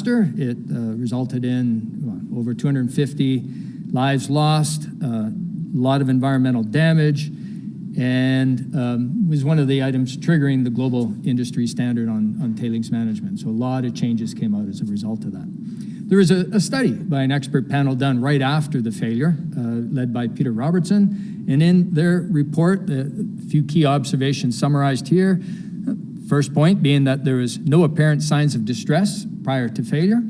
disaster. It resulted in over 250 lives lost, a lot of environmental damage, and was one of the items triggering the global industry standard on tailings management. So a lot of changes came out as a result of that. There was a study by an expert panel done right after the failure, led by Peter Robertson, and in their report, a few key observations summarized here. First point being that there was no apparent signs of distress prior to failure.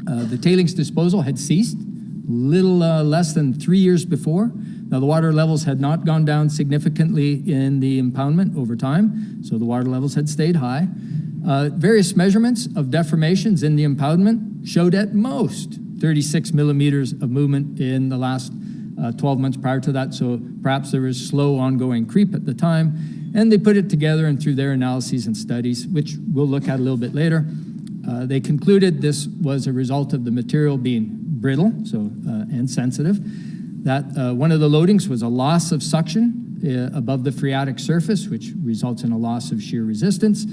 The tailings disposal had ceased little less than 3 years before. Now, the water levels had not gone down significantly in the impoundment over time, so the water levels had stayed high. Various measurements of deformations in the impoundment showed at most 36 millimeters of movement in the last 12 months prior to that, so perhaps there was slow ongoing creep at the time, and they put it together, and through their analyses and studies, which we'll look at a little bit later, they concluded this was a result of the material being brittle and sensitive, that one of the loadings was a loss of suction above the phreatic surface, which results in a loss of shear resistance,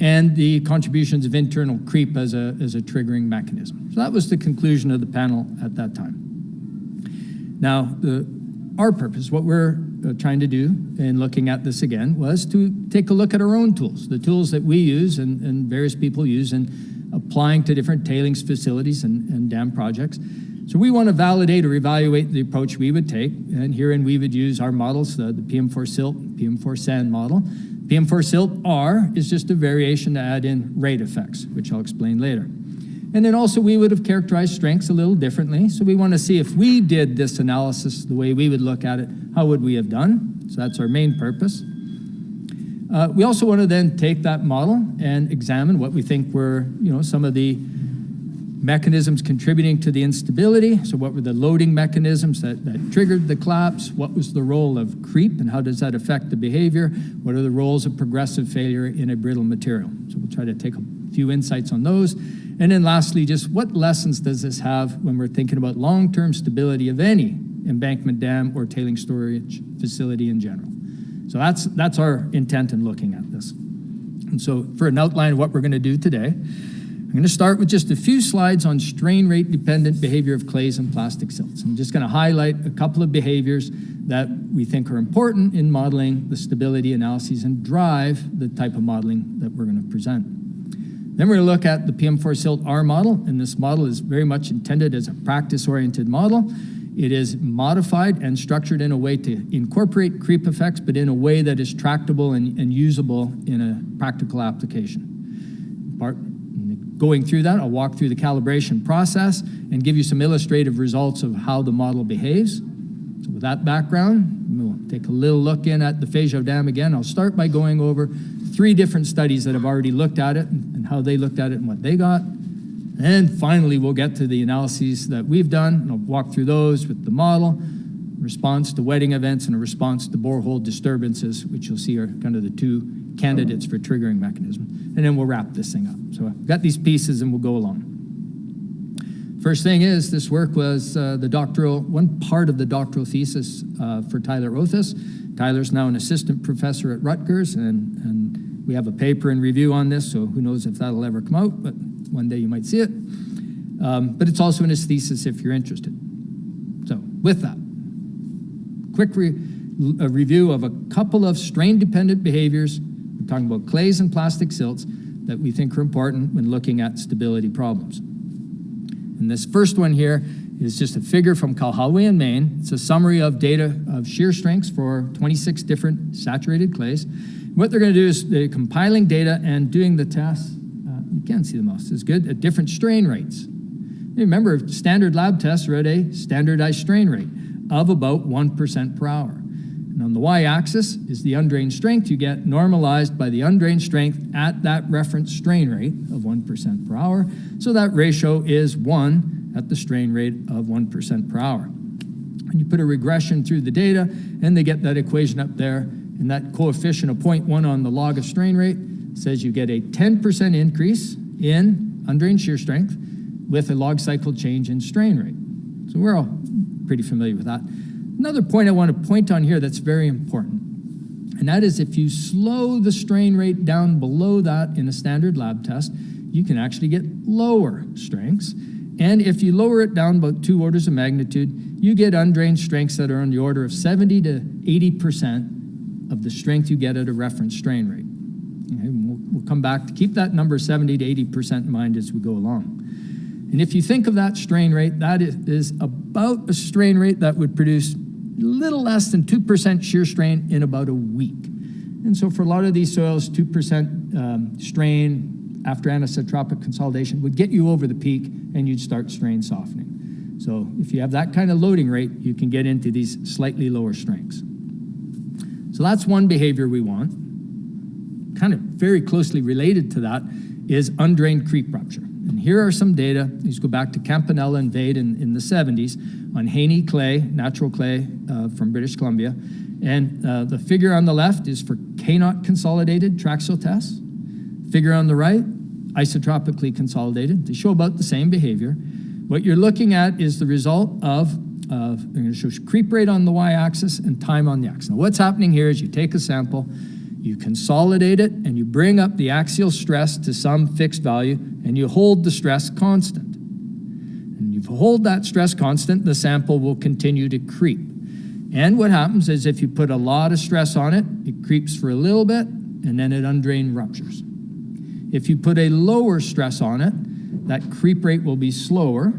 and the contributions of internal creep as a triggering mechanism. So that was the conclusion of the panel at that time. Now, our purpose, what we're trying to do in looking at this again, was to take a look at our own tools, the tools that we use and various people use in applying to different tailings facilities and dam projects. So we want to validate or evaluate the approach we would take, and herein we would use our models, the PM4 silt, PM4 sand model. PM4 silt R is just a variation to add in rate effects, which I'll explain later. And then also we would have characterized strengths a little differently. So we want to see if we did this analysis the way we would look at it, how would we have done? So that's our main purpose. We also want to then take that model and examine what we think were, some of the mechanisms contributing to the instability. So what were the loading mechanisms that triggered the collapse? What was the role of creep and how does that affect the behavior? What are the roles of progressive failure in a brittle material? So we'll try to take a few insights on those. And then lastly, just what lessons does this have when we're thinking about long-term stability of any embankment dam or tailing storage facility in general? So that's our intent in looking at this. And so for an outline of what we're going to do today, I'm going to start with just a few slides on strain rate dependent behavior of clays and plastic silts. I'm just going to highlight a couple of behaviors that we think are important in modeling the stability analyses and drive the type of modeling that we're going to present. Then we're going to look at the PM4 silt R model, and this model is very much intended as a practice-oriented model. It is modified and structured in a way to incorporate creep effects, but in a way that is tractable and usable in a practical application. Going through that, I'll walk through the calibration process and give you some illustrative results of how the model behaves. So with that background, we'll take a little look in at the Feijao Dam again. I'll start by going over 3 different studies that have already looked at it and how they looked at it and what they got. And finally, we'll get to the analyses that we've done, and I'll walk through those with the model, response to wetting events, and a response to borehole disturbances, which you'll see are kind of the 2 candidates for triggering mechanism. And then we'll wrap this thing up. So I've got these pieces and we'll go along. First thing is, this work was one part of the doctoral thesis for Tyler Othis. Tyler's now an assistant professor at Rutgers, and we have a paper in review on this, so who knows if that'll ever come out, but one day you might see it. But it's also in his thesis if you're interested. So with that, quick review of a couple of strain-dependent behaviors. We're talking about clays and plastic silts that we think are important when looking at stability problems. And this first one here is just a figure from Kalhawai in Maine. It's a summary of data of shear strengths for 26 different saturated clays. What they're going to do is they're compiling data and doing the tests. You can't see the mouse, it's good, at different strain rates. Remember, standard lab tests are at a standardized strain rate of about 1% per hour. And on the y-axis is the undrained strength you get normalized by the undrained strength at that reference strain rate of 1% per hour. So that ratio is 1 at the strain rate of 1% per hour. And you put a regression through the data, and they get that equation up there, and that coefficient of 0.1 on the log of strain rate says you get a 10% increase in undrained shear strength with a log cycle change in strain rate. So we're all pretty familiar with that. Another point I want to point on here that's very important, and that is if you slow the strain rate down below that in a standard lab test, you can actually get lower strengths. And if you lower it down about 2 orders of magnitude, you get undrained strengths that are on the order of 70 to 80% of the strength you get at a reference strain rate. Okay, we'll come back to keep that number 70 to 80% in mind as we go along. And if you think of that strain rate, that is about a strain rate that would produce a little less than 2% shear strain in about a week. And so for a lot of these soils, 2% strain after anisotropic consolidation would get you over the peak and you'd start strain softening. So if you have that kind of loading rate, you can get into these slightly lower strengths. So that's one behavior we want. Kind of very closely related to that is undrained creep rupture. And here are some data. These go back to Campanella and Vade in the 70s on Haney clay, natural clay from British Columbia. And the figure on the left is for K-naught consolidated Traxel tests. Figure on the right, isotropically consolidated. They show about the same behavior. What you're looking at is the result of I'm going to show creep rate on the y-axis and time on the x. Now what's happening here is you take a sample, you consolidate it, and you bring up the axial stress to some fixed value, and you hold the stress constant. And if you hold that stress constant, the sample will continue to creep. And what happens is if you put a lot of stress on it, it creeps for a little bit, and then it undrained ruptures. If you put a lower stress on it, that creep rate will be slower,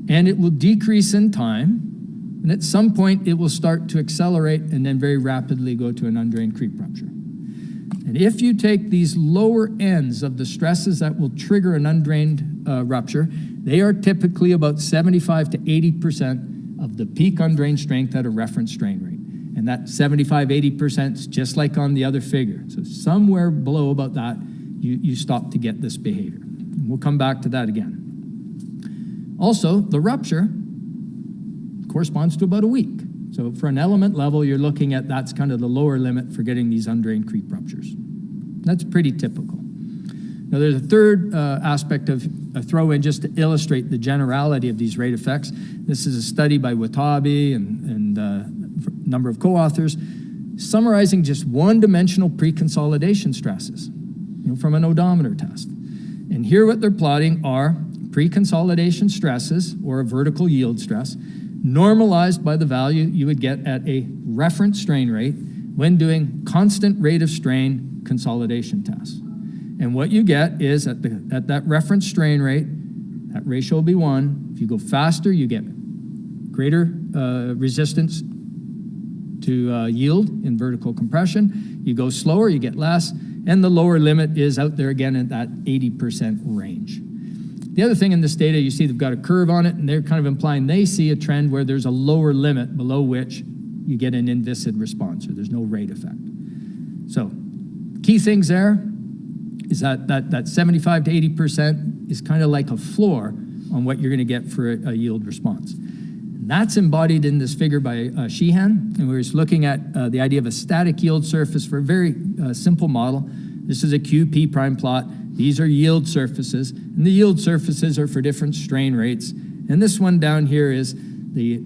and it will decrease in time, and at some point it will start to accelerate and then very rapidly go to an undrained creep rupture. And if you take these lower ends of the stresses that will trigger an undrained rupture, they are typically about 75 to 80% of the peak undrained strength at a reference strain rate. And that 75, 80% is just like on the other figure. So somewhere below about that, you stop to get this behavior. And we'll come back to that again. Also, the rupture corresponds to about a week. So for an element level, you're looking at that's kind of the lower limit for getting these undrained creep ruptures. That's pretty typical. Now there's a third aspect of a throw in just to illustrate the generality of these rate effects. This is a study by Watabe and a number of co-authors summarizing just one-dimensional pre-consolidation stresses from an odometer test. And here what they're plotting are pre-consolidation stresses, or a vertical yield stress, normalized by the value you would get at a reference strain rate when doing constant rate of strain consolidation tests. And what you get is at that reference strain rate, that ratio will be 1. If you go faster, you get greater resistance to yield in vertical compression. You go slower, you get less. And the lower limit is out there again at that 80% range. The other thing in this data, you see they've got a curve on it, and they're kind of implying they see a trend where there's a lower limit below which you get an inviscid response, or there's no rate effect. So key things there is that 75 to 80% is kind of like a floor on what you're going to get for a yield response. And that's embodied in this figure by Sheehan, and we're just looking at the idea of a static yield surface for a very simple model. This is a QP prime plot. These are yield surfaces, and the yield surfaces are for different strain rates. And this one down here is the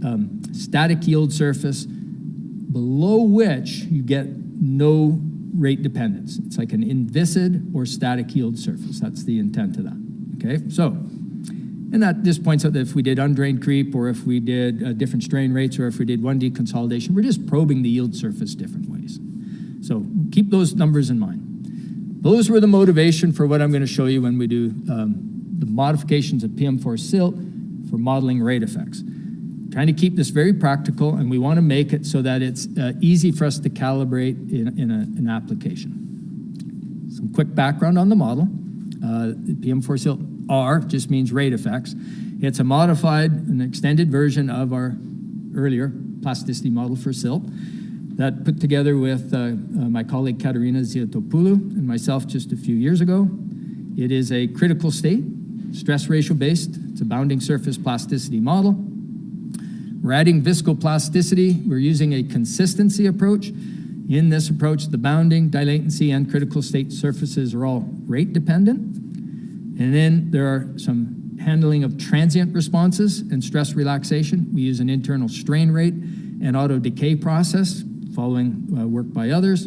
static yield surface below which you get no rate dependence. It's like an inviscid or static yield surface. That's the intent of that, okay? So, and that just points out that if we did undrained creep, or if we did different strain rates, or if we did 1D consolidation, we're just probing the yield surface different ways. So keep those numbers in mind. Those were the motivation for what I'm going to show you when we do the modifications of PM4 silt for modeling rate effects. Trying to keep this very practical, and we want to make it so that it's easy for us to calibrate in an application. Some quick background on the model. The PM4 silt R just means rate effects. It's a modified and extended version of our earlier plasticity model for silt that put together with my colleague Katerina Ziotopoulou and myself just a few years ago. It is a critical state, stress ratio based. It's a bounding surface plasticity model. We're adding viscoplasticity. We're using a consistency approach. In this approach, the bounding, dilatancy, and critical state surfaces are all rate dependent. And then there are some handling of transient responses and stress relaxation. We use an internal strain rate and auto decay process following work by others.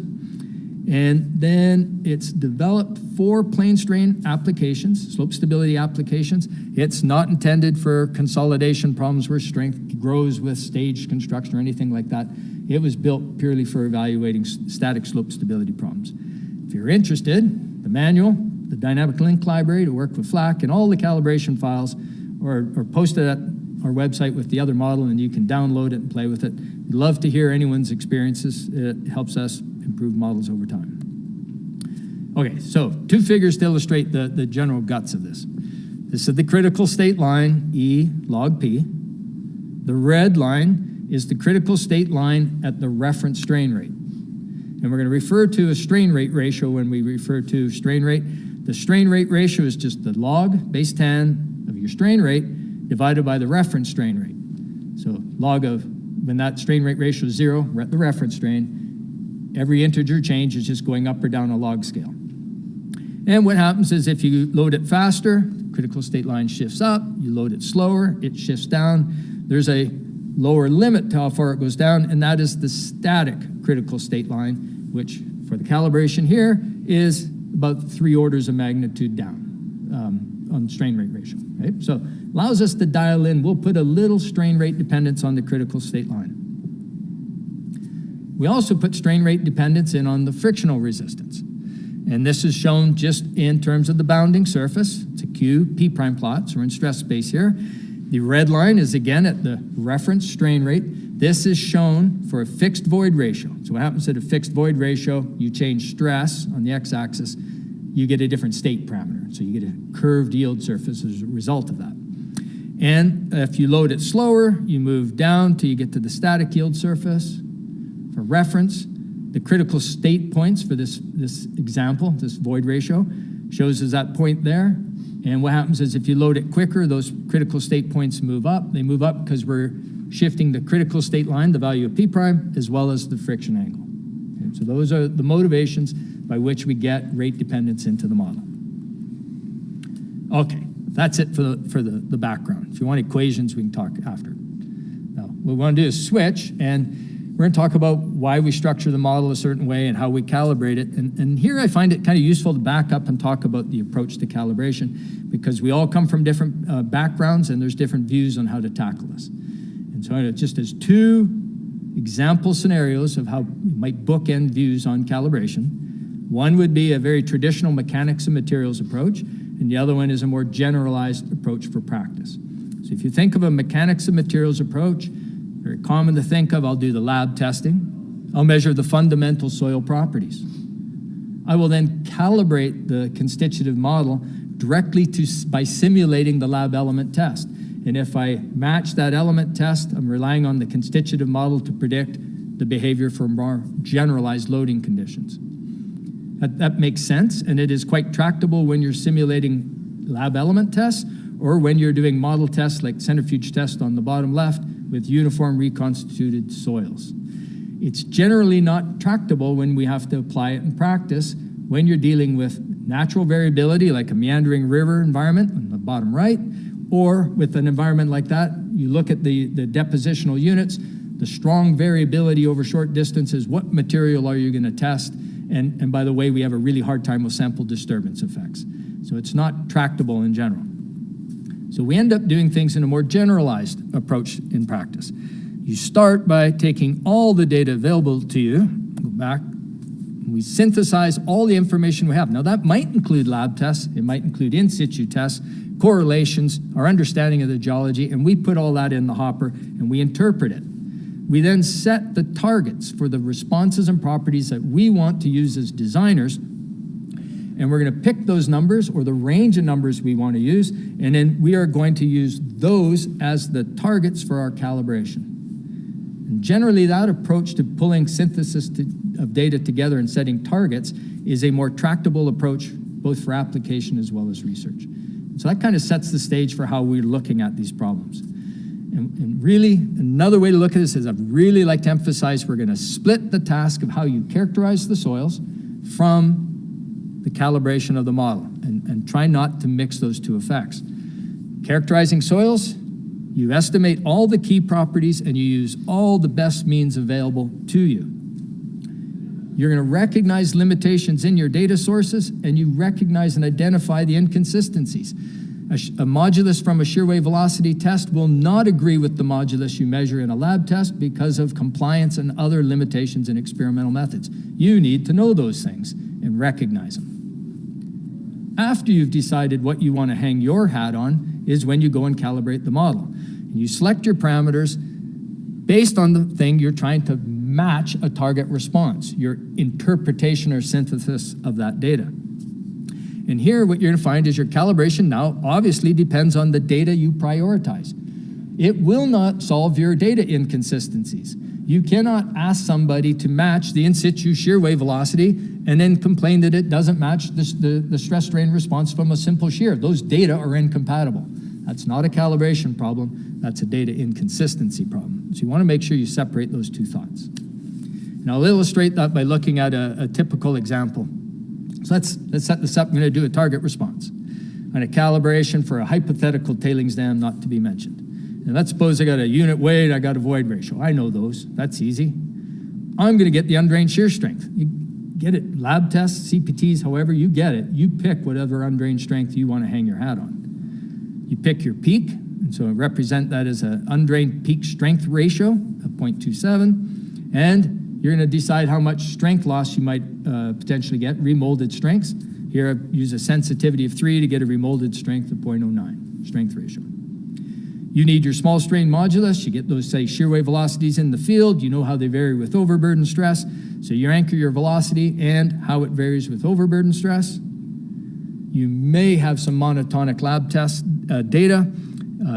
And then it's developed for plane strain applications, slope stability applications. It's not intended for consolidation problems where strength grows with stage construction or anything like that. It was built purely for evaluating static slope stability problems. If you're interested, the manual, the dynamic link library to work with FLAC, and all the calibration files are posted at our website with the other model, and you can download it and play with it. We'd love to hear anyone's experiences. It helps us improve models over time. Okay, so 2 figures to illustrate the general guts of this. This is the critical state line, E log P. The red line is the critical state line at the reference strain rate. And we're going to refer to a strain rate ratio when we refer to strain rate. The strain rate ratio is just the log base 10 of your strain rate divided by the reference strain rate. So log of, when that strain rate ratio is 0, we're at the reference strain, every integer change is just going up or down a log scale. And what happens is if you load it faster, critical state line shifts up. You load it slower, it shifts down. There's a lower limit to how far it goes down, and that is the static critical state line, which for the calibration here is about 3 orders of magnitude down on strain rate ratio, right? So allows us to dial in. We'll put a little strain rate dependence on the critical state line. We also put strain rate dependence in on the frictional resistance. And this is shown just in terms of the bounding surface. It's a Q P prime plot, so we're in stress space here. The red line is again at the reference strain rate. This is shown for a fixed void ratio. So what happens at a fixed void ratio, you change stress on the x-axis, you get a different state parameter. So you get a curved yield surface as a result of that. And if you load it slower, you move down till you get to the static yield surface. For reference, the critical state points for this example, this void ratio, shows us that point there. And what happens is if you load it quicker, those critical state points move up. They move up because we're shifting the critical state line, the value of P prime, as well as the friction angle. Okay, so those are the motivations by which we get rate dependence into the model. Okay, that's it for the background. If you want equations, we can talk after. Now, what we want to do is switch, and we're going to talk about why we structure the model a certain way and how we calibrate it. And here I find it kind of useful to back up and talk about the approach to calibration, because we all come from different backgrounds and there's different views on how to tackle this. And so just as 2 example scenarios of how we might bookend views on calibration. One would be a very traditional mechanics and materials approach, and the other one is a more generalized approach for practice. So if you think of a mechanics and materials approach, very common to think of, I'll do the lab testing. I'll measure the fundamental soil properties. I will then calibrate the constitutive model directly by simulating the lab element test. And if I match that element test, I'm relying on the constitutive model to predict the behavior for more generalized loading conditions. That makes sense, and it is quite tractable when you're simulating lab element tests or when you're doing model tests like centrifuge test on the bottom left with uniform reconstituted soils. It's generally not tractable when we have to apply it in practice when you're dealing with natural variability like a meandering river environment on the bottom right, or with an environment like that, you look at the depositional units, the strong variability over short distances, what material are you going to test? And by the way, we have a really hard time with sample disturbance effects. So it's not tractable in general. So we end up doing things in a more generalized approach in practice. You start by taking all the data available to you, go back, we synthesize all the information we have. Now that might include lab tests, it might include in situ tests, correlations, our understanding of the geology, and we put all that in the hopper and we interpret it. We then set the targets for the responses and properties that we want to use as designers, and we're going to pick those numbers or the range of numbers we want to use, and then we are going to use those as the targets for our calibration. And generally, that approach to pulling synthesis of data together and setting targets is a more tractable approach, both for application as well as research. So that kind of sets the stage for how we're looking at these problems. And really, another way to look at this is I'd really like to emphasize we're going to split the task of how you characterize the soils from the calibration of the model, and try not to mix those 2 effects. Characterizing soils, you estimate all the key properties and you use all the best means available to you. You're going to recognize limitations in your data sources, and you recognize and identify the inconsistencies. A modulus from a shear wave velocity test will not agree with the modulus you measure in a lab test because of compliance and other limitations in experimental methods. You need to know those things and recognize them. After you've decided what you want to hang your hat on is when you go and calibrate the model. And you select your parameters based on the thing you're trying to match a target response, your interpretation or synthesis of that data. And here what you're going to find is your calibration now obviously depends on the data you prioritize. It will not solve your data inconsistencies. You cannot ask somebody to match the in situ shear wave velocity and then complain that it doesn't match the stress strain response from a simple shear. Those data are incompatible. That's not a calibration problem, that's a data inconsistency problem. So you want to make sure you separate those two thoughts. And I'll illustrate that by looking at a typical example. So let's set this up. I'm going to do a target response on a calibration for a hypothetical tailings dam not to be mentioned. And let's suppose I got a unit weight, I got a void ratio. I know those, that's easy. I'm going to get the undrained shear strength. You get it, lab tests, CPTs, however you get it, you pick whatever undrained strength you want to hang your hat on. You pick your peak, and so represent that as an undrained peak strength ratio of 0.27, and you're going to decide how much strength loss you might potentially get, remolded strengths. Here I use a sensitivity of 3 to get a remolded strength of 0.09, strength ratio. You need your small strain modulus. You get those, say, shear wave velocities in the field. You know how they vary with overburden stress. So you anchor your velocity and how it varies with overburden stress. You may have some monotonic lab test data.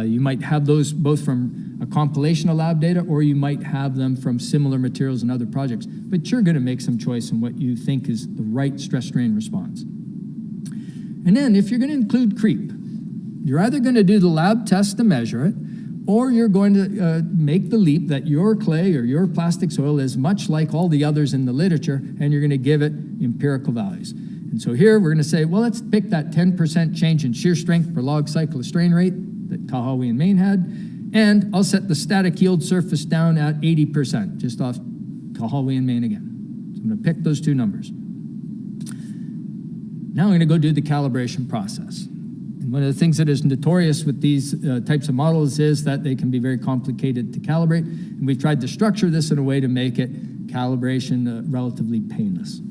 You might have those both from a compilation of lab data, or you might have them from similar materials and other projects. But you're going to make some choice in what you think is the right stress strain response. And then if you're going to include creep, you're either going to do the lab test to measure it, or you're going to make the leap that your clay or your plastic soil is much like all the others in the literature, and you're going to give it empirical values. And so here we're going to say, well, let's pick that 10% change in shear strength per log cycle of strain rate that Kahawi and Maine had, and I'll set the static yield surface down at 80%, just off Kahawi and Maine again. So I'm going to pick those two numbers. Now I'm going to go do the calibration process. And one of the things that is notorious with these types of models is that they can be very complicated to calibrate, and we've tried to structure this in a way to make it calibration relatively painless.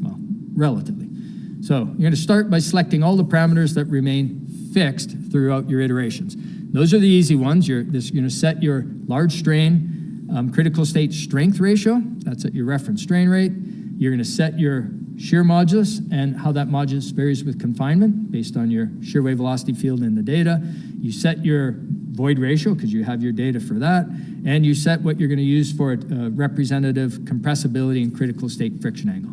Well, relatively. So you're going to start by selecting all the parameters that remain fixed throughout your iterations. Those are the easy ones. You're going to set your large strain critical state strength ratio. That's at your reference strain rate. You're going to set your shear modulus and how that modulus varies with confinement based on your shear wave velocity field in the data. You set your void ratio because you have your data for that. And you set what you're going to use for representative compressibility and critical state friction angle.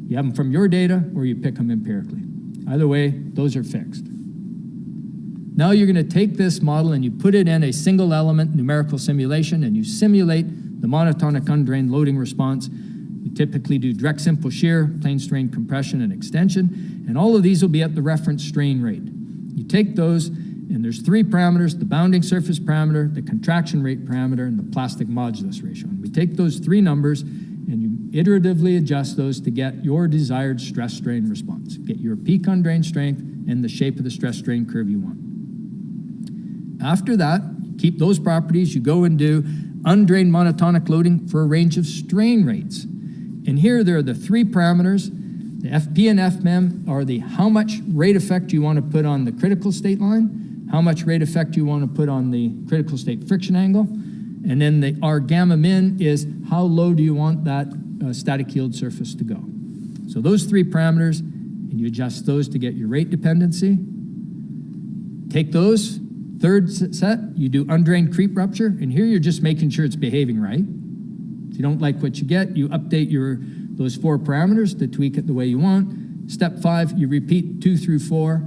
You have them from your data or you pick them empirically. Either way, those are fixed. Now you're going to take this model and you put it in a single element numerical simulation and you simulate the monotonic undrained loading response. We typically do direct simple shear, plane strain compression and extension, and all of these will be at the reference strain rate. You take those and there's 3 parameters, the bounding surface parameter, the contraction rate parameter, and the plastic modulus ratio. And we take those 3 numbers and you iteratively adjust those to get your desired stress strain response. Get your peak undrained strength and the shape of the stress strain curve you want. After that, keep those properties, you go and do undrained monotonic loading for a range of strain rates. And here there are the 3 parameters. The FP and FMEM are the how much rate effect you want to put on the critical state line, how much rate effect you want to put on the critical state friction angle, and then the R gamma min is how low do you want that static yield surface to go. So those 3 parameters, and you adjust those to get your rate dependency. Take those. Third set, you do undrained creep rupture, and here you're just making sure it's behaving right. If you don't like what you get, you update those 4 parameters to tweak it the way you want. Step 5, you repeat 2 through 4.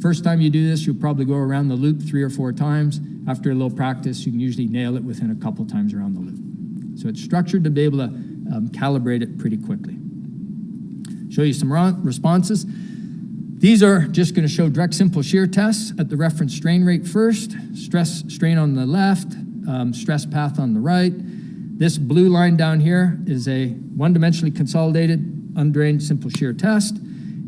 First time you do this, you'll probably go around the loop 3 or 4 times. After a little practice, you can usually nail it within a couple times around the loop. So it's structured to be able to calibrate it pretty quickly. Show you some responses. These are just going to show direct simple shear tests at the reference strain rate first, stress strain on the left, stress path on the right. This blue line down here is a one-dimensionally consolidated, undrained, simple shear test.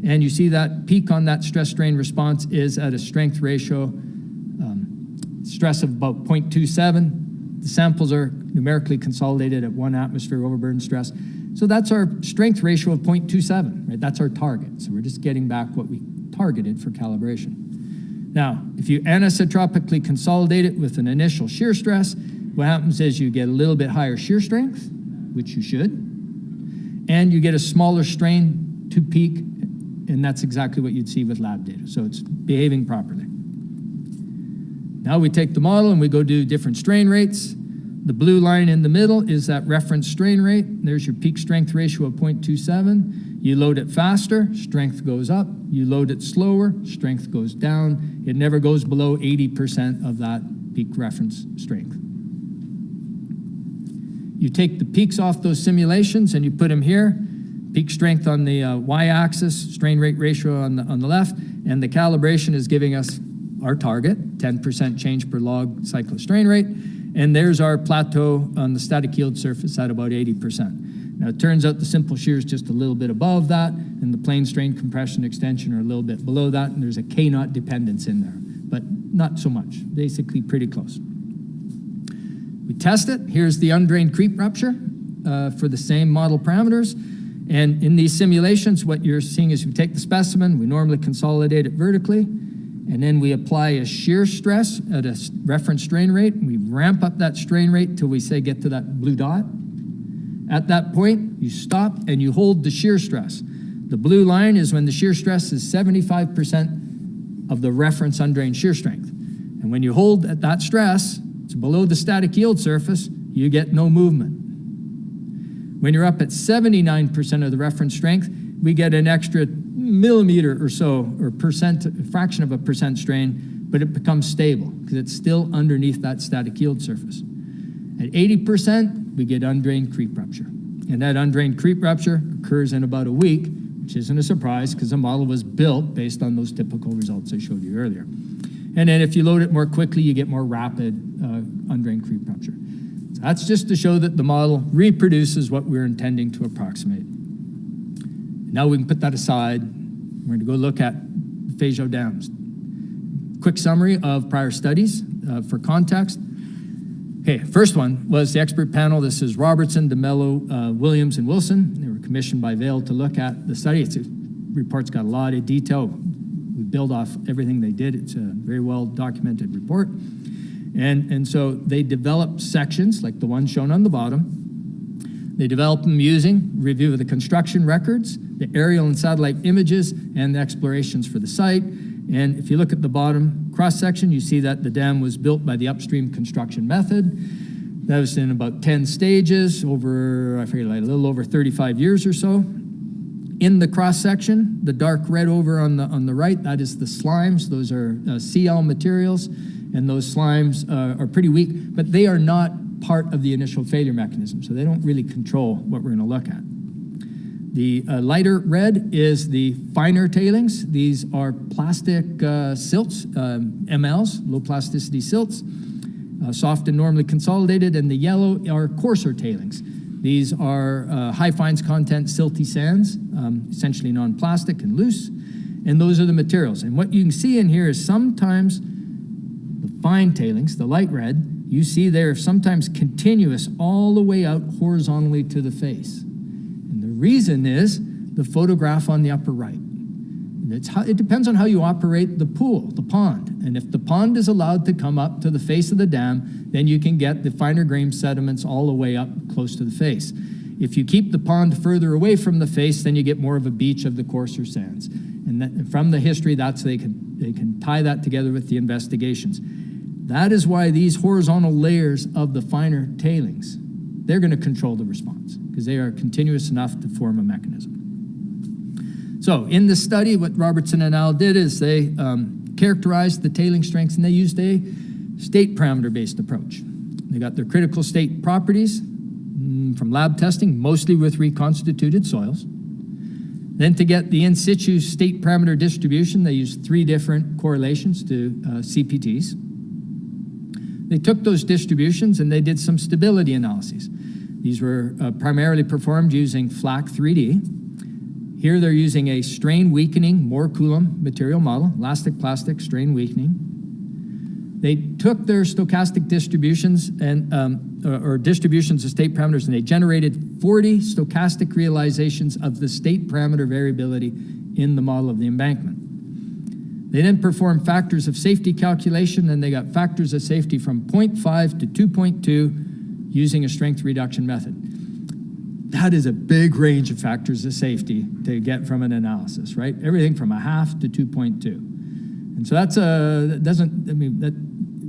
And you see that peak on that stress strain response is at a strength ratio, stress of about 0.27. The samples are numerically consolidated at 1 atmosphere overburden stress. So that's our strength ratio of 0.27, right? That's our target. So we're just getting back what we targeted for calibration. Now, if you anisotropically consolidate it with an initial shear stress, what happens is you get a little bit higher shear strength, which you should, and you get a smaller strain to peak, and that's exactly what you'd see with lab data. So it's behaving properly. Now we take the model and we go do different strain rates. The blue line in the middle is that reference strain rate. There's your peak strength ratio of 0.27. You load it faster, strength goes up. You load it slower, strength goes down. It never goes below 80% of that peak reference strength. You take the peaks off those simulations and you put them here. Peak strength on the y-axis, strain rate ratio on the left, and the calibration is giving us our target, 10% change per log cycle strain rate, and there's our plateau on the static yield surface at about 80%. Now it turns out the simple shear is just a little bit above that, and the plane strain compression extension are a little bit below that, and there's a K-naught dependence in there, but not so much, basically pretty close. We test it. Here's the undrained creep rupture for the same model parameters. And in these simulations, what you're seeing is we take the specimen, we normally consolidate it vertically, and then we apply a shear stress at a reference strain rate, and we ramp up that strain rate till we say get to that blue dot. At that point, you stop and you hold the shear stress. The blue line is when the shear stress is 75% of the reference undrained shear strength. And when you hold at that stress, it's below the static yield surface, you get no movement. When you're up at 79% of the reference strength, we get an extra millimeter or so, or fraction of a percent strain, but it becomes stable because it's still underneath that static yield surface. At 80%, we get undrained creep rupture. And that undrained creep rupture occurs in about a week, which isn't a surprise because the model was built based on those typical results I showed you earlier. And then if you load it more quickly, you get more rapid undrained creep rupture. So that's just to show that the model reproduces what we're intending to approximate. Now we can put that aside. We're going to go look at Feijao dams. Quick summary of prior studies for context. Okay, first one was the expert panel. This is Robertson, DeMello, Williams, and Wilson. They were commissioned by Vail to look at the study. The report's got a lot of detail. We build off everything they did. It's a very well documented report. And so they developed sections like the one shown on the bottom. They developed them using review of the construction records, the aerial and satellite images, and the explorations for the site. And if you look at the bottom cross-section, you see that the dam was built by the upstream construction method. That was in about 10 stages over, I forget, like a little over 35 years or so. In the cross-section, the dark red over on the right, that is the slimes. Those are CL materials, and those slimes are pretty weak, but they are not part of the initial failure mechanism, so they don't really control what we're going to look at. The lighter red is the finer tailings. These are plastic silts, MLs, low plasticity silts, soft and normally consolidated, and the yellow are coarser tailings. These are high fines content silty sands, essentially non-plastic and loose, and those are the materials. And what you can see in here is sometimes the fine tailings, the light red, you see they're sometimes continuous all the way out horizontally to the face. And the reason is the photograph on the upper right. It depends on how you operate the pool, the pond. And if the pond is allowed to come up to the face of the dam, then you can get the finer grain sediments all the way up close to the face. If you keep the pond further away from the face, then you get more of a beach of the coarser sands. And that, from the history, they can tie that together with the investigations. That is why these horizontal layers of the finer tailings, they're going to control the response because they are continuous enough to form a mechanism. So in this study, what Robertson and al. did is they characterized the tailing strengths, and they used a state parameter-based approach. They got their critical state properties from lab testing, mostly with reconstituted soils. Then to get the in situ state parameter distribution, they used 3 different correlations to CPTs. They took those distributions and they did some stability analyses. These were primarily performed using FLAC 3D. Here they're using a strain weakening Moore Coulomb material model, elastic plastic strain weakening. They took their stochastic distributions and or distributions of state parameters, and they generated 40 stochastic realizations of the state parameter variability in the model of the embankment. They then performed factors of safety calculation, and they got factors of safety from 0.5 to 2.2 using a strength reduction method. That is a big range of factors of safety to get from an analysis, right? Everything from 0.5 to 2.2. And so that doesn't, I mean, that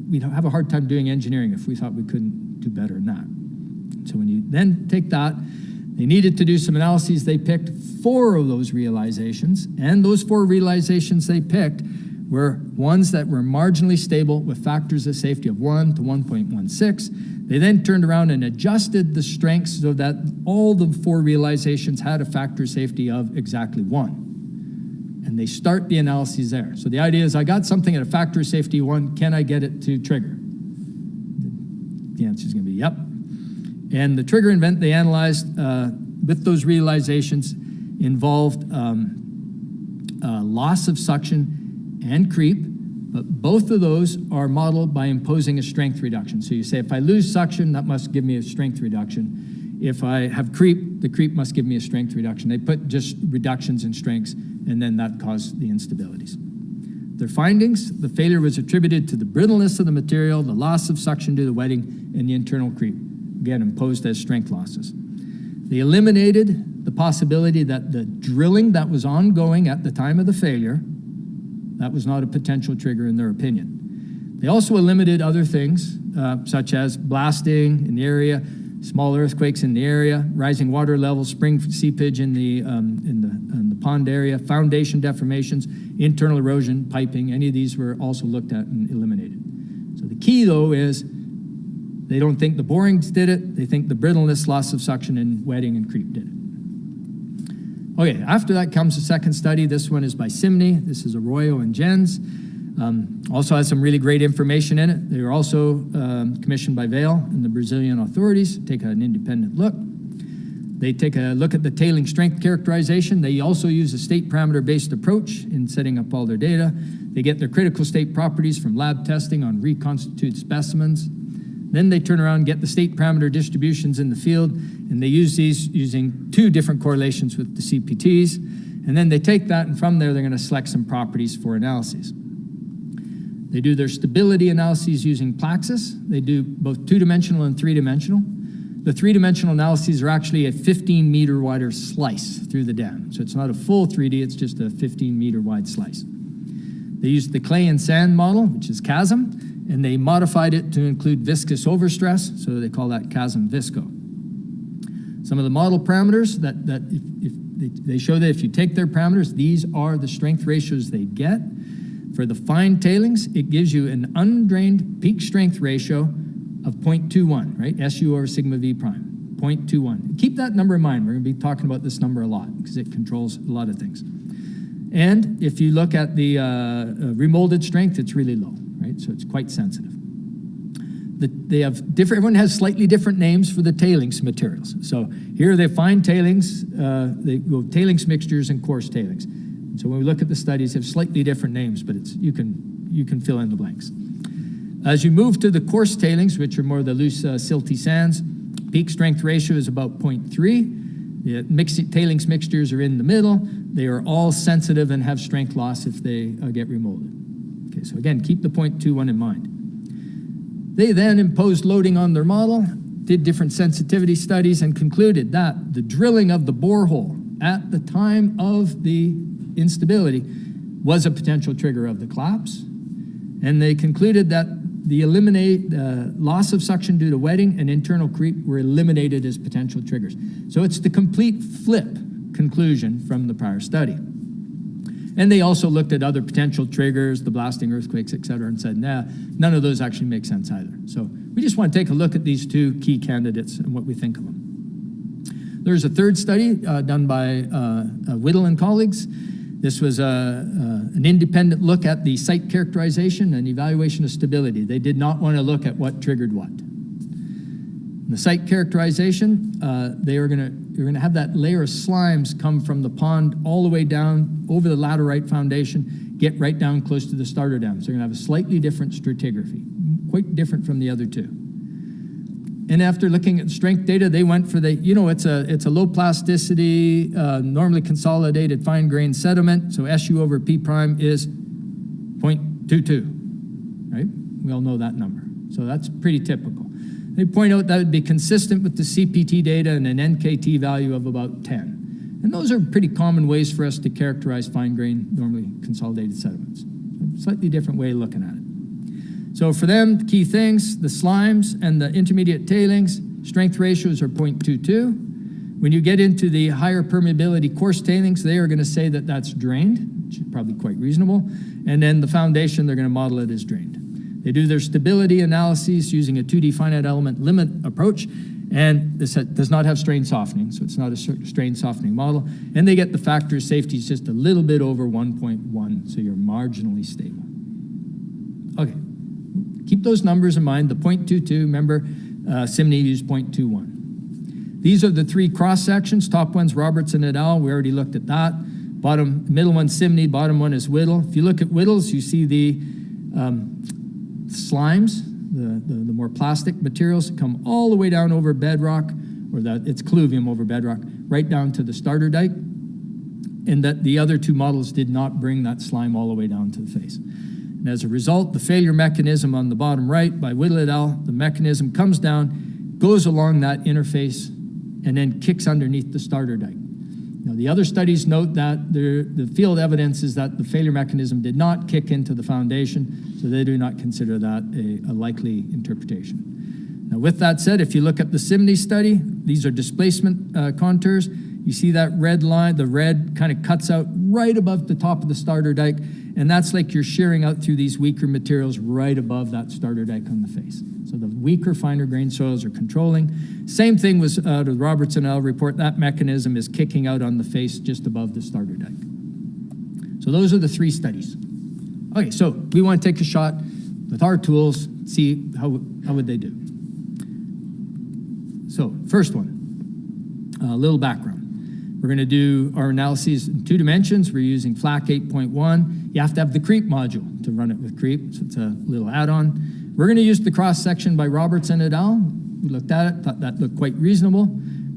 we'd have a hard time doing engineering if we thought we couldn't do better than that. So when you then take that, they needed to do some analyses. They picked 4 of those realizations, and those 4 realizations they picked were ones that were marginally stable with factors of safety of 1 to 1.16. They then turned around and adjusted the strengths so that all the 4 realizations had a factor of safety of exactly 1. And they start the analyses there. So the idea is, I got something at a factor of safety 1, can I get it to trigger? The answer is going to be yep. And the trigger event they analyzed with those realizations involved loss of suction and creep, but both of those are modeled by imposing a strength reduction. So you say, if I lose suction, that must give me a strength reduction. If I have creep, the creep must give me a strength reduction. They put just reductions in strengths, and then that caused the instabilities. Their findings: the failure was attributed to the brittleness of the material, the loss of suction due to wetting, and the internal creep, again imposed as strength losses. They eliminated the possibility that the drilling that was ongoing at the time of the failure, that was not a potential trigger in their opinion. They also eliminated other things, such as blasting in the area, small earthquakes in the area, rising water levels, spring seepage in the pond area, foundation deformations, internal erosion, piping. Any of these were also looked at and eliminated. So the key, though, is they don't think the borings did it. They think the brittleness, loss of suction, and wetting and creep did it. Okay, after that comes the second study. This one is by Simney. This is Arroyo and Jens. Also has some really great information in it. They were also commissioned by Vale and the Brazilian authorities to take an independent look. They take a look at the tailing strength characterization. They also use a state parameter-based approach in setting up all their data. They get their critical state properties from lab testing on reconstituted specimens. Then they turn around and get the state parameter distributions in the field, and they use these using 2 different correlations with the CPTs. And then they take that, and from there, they're going to select some properties for analyses. They do their stability analyses using Plaxis. They do both 2-dimensional and 3-dimensional. The 3-dimensional analyses are actually a 15-meter wider slice through the dam. So it's not a full 3D, it's just a 15-meter wide slice. They used the clay and sand model, which is CHASM, and they modified it to include viscous overstress, so they call that CHASM Visco. Some of the model parameters that if they show that if you take their parameters, these are the strength ratios they get. For the fine tailings, it gives you an undrained peak strength ratio of 0.21, right? SU over sigma V prime, 0.21. Keep that number in mind. We're going to be talking about this number a lot because it controls a lot of things. And if you look at the remolded strength, it's really low, right? So it's quite sensitive. They have different, everyone has slightly different names for the tailings materials. So here they find tailings, they go tailings mixtures and coarse tailings. And so when we look at the studies, they have slightly different names, but it's, you can fill in the blanks. As you move to the coarse tailings, which are more the loose silty sands, peak strength ratio is about 0.3. The tailings mixtures are in the middle. They are all sensitive and have strength loss if they get remolded. Okay, so again, keep the 0.21 in mind. They then imposed loading on their model, did different sensitivity studies, and concluded that the drilling of the borehole at the time of the instability was a potential trigger of the collapse. And they concluded that the loss of suction due to wetting and internal creep were eliminated as potential triggers. So it's the complete flip conclusion from the prior study. And they also looked at other potential triggers, the blasting, earthquakes, et cetera, and said, nah, none of those actually make sense either. So we just want to take a look at these 2 key candidates and what we think of them. There's a third study done by Whittle and colleagues. This was an independent look at the site characterization and evaluation of stability. They did not want to look at what triggered what. The site characterization, you're gonna have that layer of slimes come from the pond all the way down over the laterite foundation, get right down close to the starter dam. So you're gonna have a slightly different stratigraphy, quite different from the other two. And after looking at strength data, they went for it's a low plasticity, normally consolidated fine grained sediment. So SU over P prime is 0.22, right? We all know that number. So that's pretty typical. They point out that would be consistent with the CPT data and an NKT value of about 10. And those are pretty common ways for us to characterize fine-grained, normally consolidated sediments. A slightly different way of looking at it. So for them, key things, the slimes and the intermediate tailings, strength ratios are 0.22. When you get into the higher permeability coarse tailings, they are going to say that that's drained, which is probably quite reasonable. And then the foundation, they're going to model it as drained. They do their stability analyses using a 2D finite element limit approach, and this does not have strain softening, so it's not a strain softening model. And they get the factor of safety is just a little bit over 1.1, so you're marginally stable. Okay, keep those numbers in mind. The 0.22, remember, SIMNI used 0.21. These are the three cross sections. Top one's Robertson et al. We already looked at that. Middle one's SIMNI, bottom one is Whittle. If you look at Whittle's, you see the slimes, the more plastic materials come all the way down over bedrock, or it's colluvium over bedrock, right down to the starter dike, and that the other two models did not bring that slime all the way down to the face. And as a result, the failure mechanism on the bottom right by Whittle et al., the mechanism comes down, goes along that interface, and then kicks underneath the starter dike. Now, the other studies note that the field evidence is that the failure mechanism did not kick into the foundation, so they do not consider that a likely interpretation. Now, with that said, if you look at the SIMNI study, these are displacement contours. You see that red line, the red kind of cuts out right above the top of the starter dike, and that's like you're shearing out through these weaker materials right above that starter dike on the face. So the weaker, finer grained soils are controlling. Same thing was out of the Robertson et al. Report. That mechanism is kicking out on the face just above the starter dike. So those are the three studies. Okay, so we want to take a shot with our tools, see how would they do. So first one, a little background. We're going to do our analyses in 2 dimensions. We're using FLAC 8.1. You have to have the creep module to run it with creep, so it's a little add-on. We're going to use the cross-section by Robertson et al. We looked at it, thought that looked quite reasonable.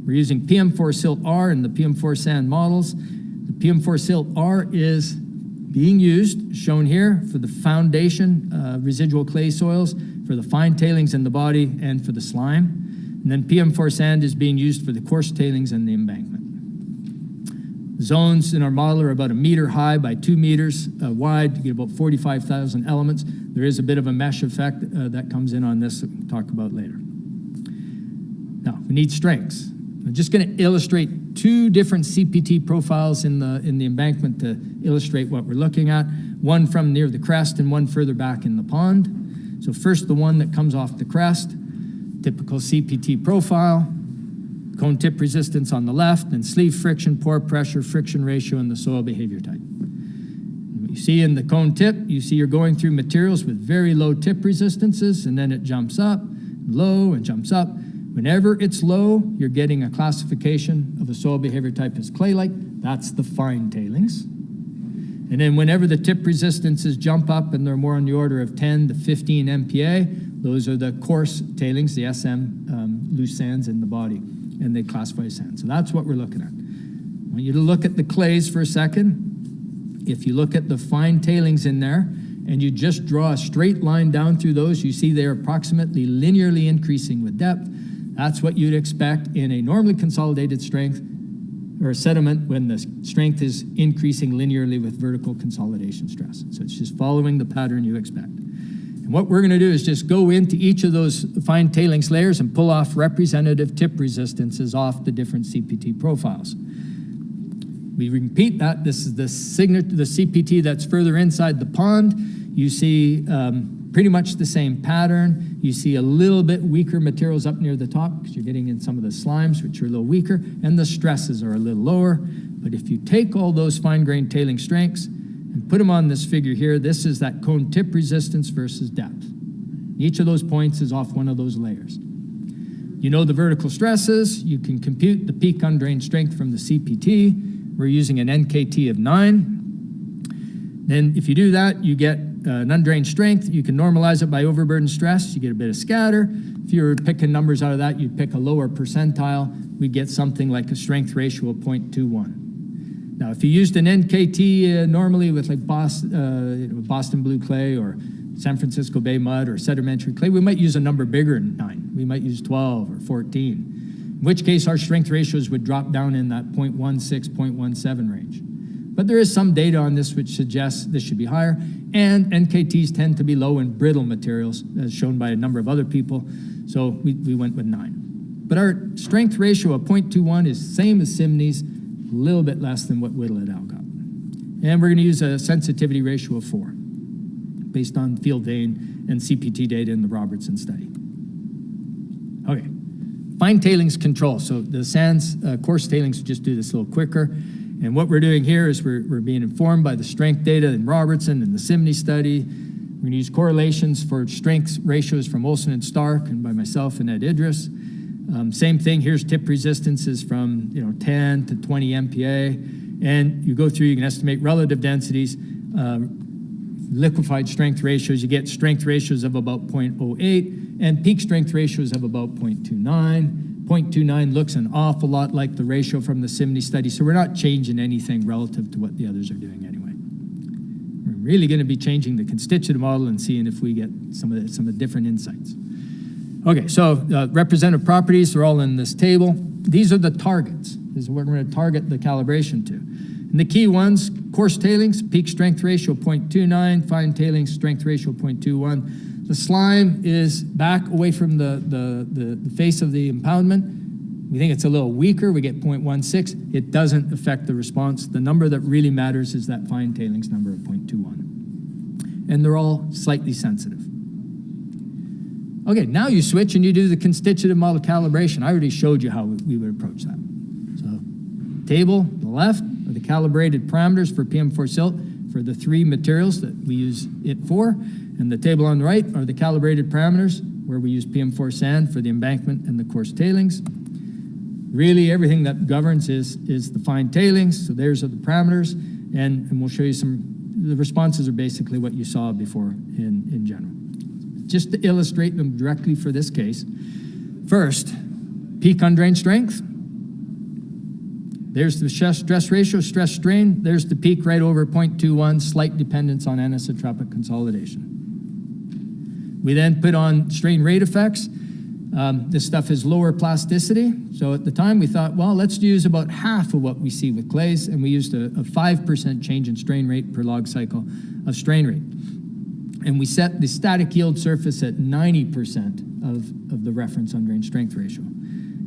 We're using PM4 silt R and the PM4 sand models. The PM4 silt R is being used, shown here, for the foundation residual clay soils, for the fine tailings in the body, and for the slime. And then PM4 sand is being used for the coarse tailings and the embankment. Zones in our model are about 1 meter high by 2 meters wide. You get about 45,000 elements. There is a bit of a mesh effect that comes in on this that we'll talk about later. Now, we need strengths. I'm just going to illustrate 2 different CPT profiles in the embankment to illustrate what we're looking at. One from near the crest and one further back in the pond. So first, the one that comes off the crest, typical CPT profile. Cone tip resistance on the left, and sleeve friction, pore pressure, friction ratio, and the soil behavior type. What you see in the cone tip, you see you're going through materials with very low tip resistances, and then it jumps up, low, and jumps up. Whenever it's low, you're getting a classification of a soil behavior type as clay-like. That's the fine tailings. And then whenever the tip resistances jump up and they're more on the order of 10 to 15 MPa, those are the coarse tailings, the SM, loose sands in the body, and they classify as sand. So that's what we're looking at. I want you to look at the clays for a second. If you look at the fine tailings in there, and you just draw a straight line down through those, you see they're approximately linearly increasing with depth. That's what you'd expect in a normally consolidated strength or sediment when the strength is increasing linearly with vertical consolidation stress. So it's just following the pattern you expect. And what we're going to do is just go into each of those fine tailings layers and pull off representative tip resistances off the different CPT profiles. We repeat that. This is the CPT that's further inside the pond. You see pretty much the same pattern. You see a little bit weaker materials up near the top because you're getting in some of the slimes, which are a little weaker, and the stresses are a little lower. But if you take all those fine-grained tailing strengths and put them on this figure here, this is that cone tip resistance versus depth. Each of those points is off one of those layers. You know the vertical stresses. You can compute the peak undrained strength from the CPT. We're using an NKT of 9. Then if you do that, you get an undrained strength. You can normalize it by overburden stress. You get a bit of scatter. If you were picking numbers out of that, you'd pick a lower percentile. We'd get something like a strength ratio of 0.21. Now, if you used an NKT normally with like Boston Blue clay or San Francisco Bay mud or sedimentary clay, we might use a number bigger than 9. We might use 12 or 14, in which case our strength ratios would drop down in that 0.16, 0.17 range. But there is some data on this which suggests this should be higher, and NKTs tend to be low in brittle materials, as shown by a number of other people, so we went with 9. But our strength ratio of 0.21 is same as SIMNE's, a little bit less than what Whittle et al. Got. And we're going to use a sensitivity ratio of 4, based on field vein and CPT data in the Robertson study. Okay, fine tailings control. So the sands, coarse tailings, just do this a little quicker. And what we're doing here is we're being informed by the strength data in Robertson and the SIMNE study. We're going to use correlations for strength ratios from Olson and Stark and by myself and Ed Idris. Same thing, here's tip resistances from 10 to 20 MPa. And you go through, you can estimate relative densities, liquefied strength ratios. You get strength ratios of about 0.08 and peak strength ratios of about 0.29. 0.29 looks an awful lot like the ratio from the SIMNE study, so we're not changing anything relative to what the others are doing anyway. We're really going to be changing the constitutive model and seeing if we get some of the different insights. Okay, so representative properties are all in this table. These are the targets. This is what we're going to target the calibration to. And the key ones, coarse tailings, peak strength ratio 0.29, fine tailings, strength ratio 0.21. The slime is back away from the face of the impoundment. We think it's a little weaker, we get 0.16. It doesn't affect the response. The number that really matters is that fine tailings number of 0.21. And they're all slightly sensitive. Okay, now you switch and you do the constitutive model calibration. I already showed you how we would approach that. So, table, the left, are the calibrated parameters for PM4 silt for the 3 materials that we use it for. And the table on the right are the calibrated parameters where we use PM4 sand for the embankment and the coarse tailings. Really, everything that governs is the fine tailings. So there's the parameters, and we'll show you the responses are basically what you saw before in general. Just to illustrate them directly for this case. First, peak undrained strength. There's the stress ratio, stress strain. There's the peak right over 0.21, slight dependence on anisotropic consolidation. We then put on strain rate effects. This stuff is lower plasticity. So at the time we thought, well, let's use about half of what we see with clays, and we used a 5% change in strain rate per log cycle of strain rate. And we set the static yield surface at 90% of the reference undrained strength ratio.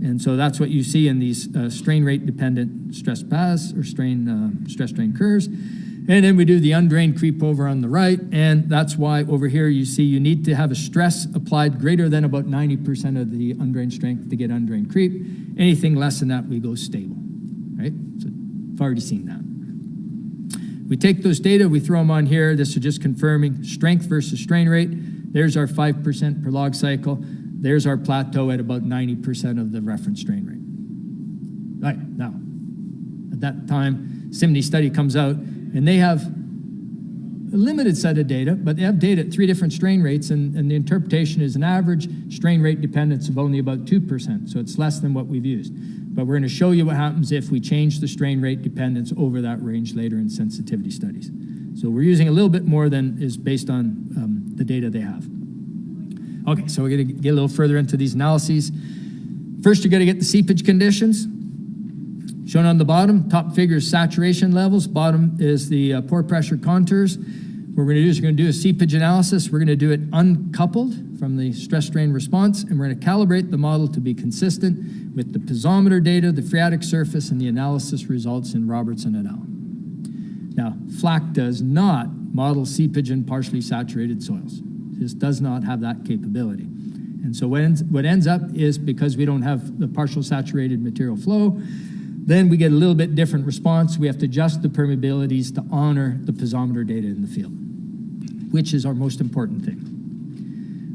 And so that's what you see in these strain rate dependent stress paths or stress strain curves. And then we do the undrained creep over on the right, and that's why over here you see you need to have a stress applied greater than about 90% of the undrained strength to get undrained creep. Anything less than that, we go stable, right? So I've already seen that. We take those data, we throw them on here. This is just confirming strength versus strain rate. There's our 5% per log cycle. There's our plateau at about 90% of the reference strain rate. All right, now, at that time, SIMNE study comes out, and they have a limited set of data, but they have data at 3 different strain rates, and the interpretation is an average strain rate dependence of only about 2%, so it's less than what we've used. But we're going to show you what happens if we change the strain rate dependence over that range later in sensitivity studies. So we're using a little bit more than is based on the data they have. Okay, so we're going to get a little further into these analyses. First, you're going to get the seepage conditions. Shown on the bottom, top figure is saturation levels. Bottom is the pore pressure contours. What we're going to do is we're going to do a seepage analysis. We're going to do it uncoupled from the stress strain response, and we're going to calibrate the model to be consistent with the piezometer data, the phreatic surface, and the analysis results in Robertson et al. Now, FLAC does not model seepage in partially saturated soils. This does not have that capability. And so what ends up is, because we don't have the partial saturated material flow, then we get a little bit different response. We have to adjust the permeabilities to honor the piezometer data in the field, which is our most important thing.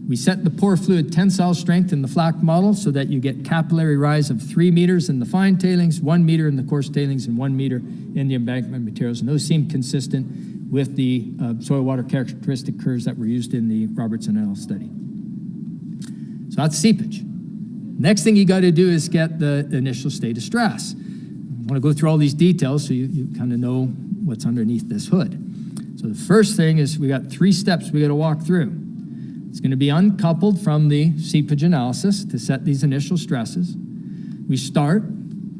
We set the pore fluid tensile strength in the FLAC model so that you get capillary rise of 3 meters in the fine tailings, 1 meter in the coarse tailings, and 1 meter in the embankment materials. And those seem consistent with the soil water characteristic curves that were used in the Robertson et al. Study. So that's seepage. Next thing you got to do is get the initial state of stress. I want to go through all these details so you kind of know what's underneath this hood. So the first thing is we got 3 steps we got to walk through. It's going to be uncoupled from the seepage analysis to set these initial stresses. We start,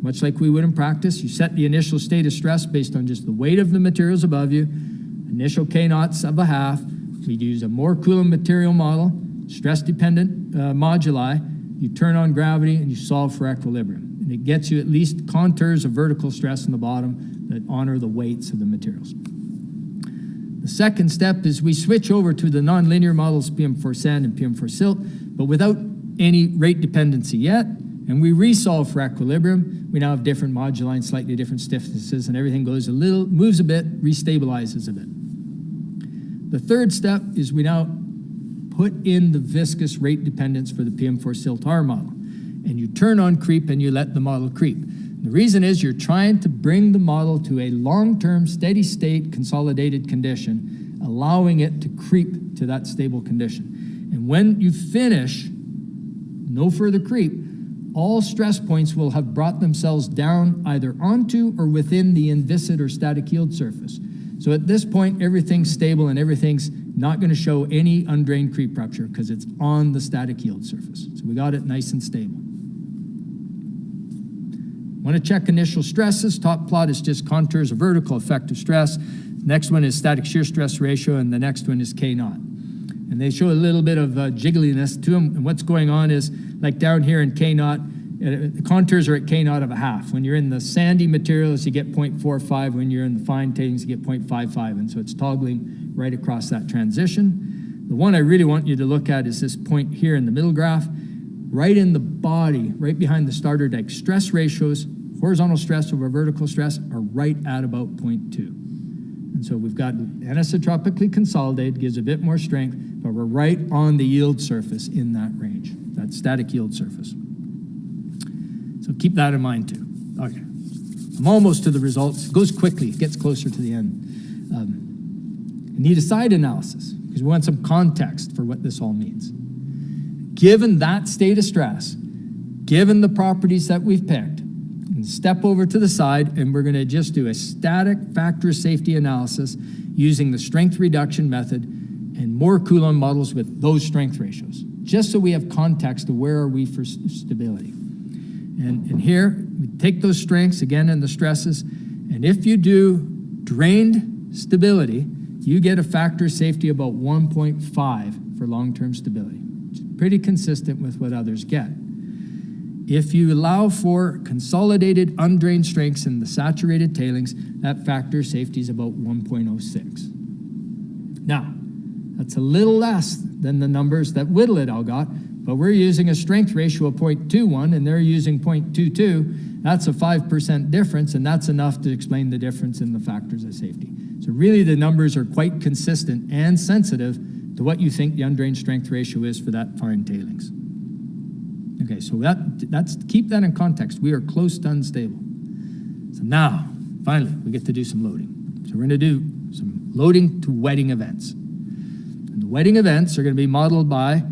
much like we would in practice, you set the initial state of stress based on just the weight of the materials above you, initial K-naughts of a half. We use a more coolant material model, stress-dependent moduli. You turn on gravity and you solve for equilibrium. And it gets you at least contours of vertical stress in the bottom that honor the weights of the materials. The second step is we switch over to the nonlinear models, PM4 sand and PM4 silt, but without any rate dependency yet, and we resolve for equilibrium. We now have different moduli, slightly different stiffnesses, and everything goes a little, moves a bit, restabilizes a bit. The third step is we now put in the viscous rate dependence for the PM4 silt R model, and you turn on creep and you let the model creep. The reason is you're trying to bring the model to a long-term, steady-state, consolidated condition, allowing it to creep to that stable condition. And when you finish, no further creep, all stress points will have brought themselves down either onto or within the inviscid or static yield surface. So at this point, everything's stable and everything's not going to show any undrained creep rupture because it's on the static yield surface. So we got it nice and stable. Want to check initial stresses. Top plot is just contours of vertical effective stress. Next one is static shear stress ratio, and the next one is K-naught. And they show a little bit of jiggliness to them. And what's going on is, like down here in K-naught, the contours are at K-naught of a half. When you're in the sandy materials, you get 0.45. When you're in the fine tailings, you get 0.55. And so it's toggling right across that transition. The one I really want you to look at is this point here in the middle graph. Right in the body, right behind the starter dike, stress ratios, horizontal stress over vertical stress are right at about 0.2. And so we've got anisotropically consolidated, gives a bit more strength, but we're right on the yield surface in that range, that static yield surface. So keep that in mind too. Okay, I'm almost to the results. It goes quickly, it gets closer to the end. I need a side analysis because we want some context for what this all means. Given that state of stress, given the properties that we've picked, and step over to the side and we're going to just do a static factor of safety analysis using the strength reduction method and more Coulomb models with those strength ratios, just so we have context of where are we for stability. And here, we take those strengths again and the stresses, and if you do drained stability, you get a factor of safety about 1.5 for long-term stability. Pretty consistent with what others get. If you allow for consolidated undrained strengths in the saturated tailings, that factor of safety is about 1.06. Now, that's a little less than the numbers that Whittle et al. Got, but we're using a strength ratio of 0.21 and they're using 0.22. That's a 5% difference, and that's enough to explain the difference in the factors of safety. So really the numbers are quite consistent and sensitive to what you think the undrained strength ratio is for that fine tailings. Okay, so that's keep that in context. We are close to unstable. So now, finally, we get to do some loading. So we're going to do some loading to wetting events. And the wetting events are going to be modeled by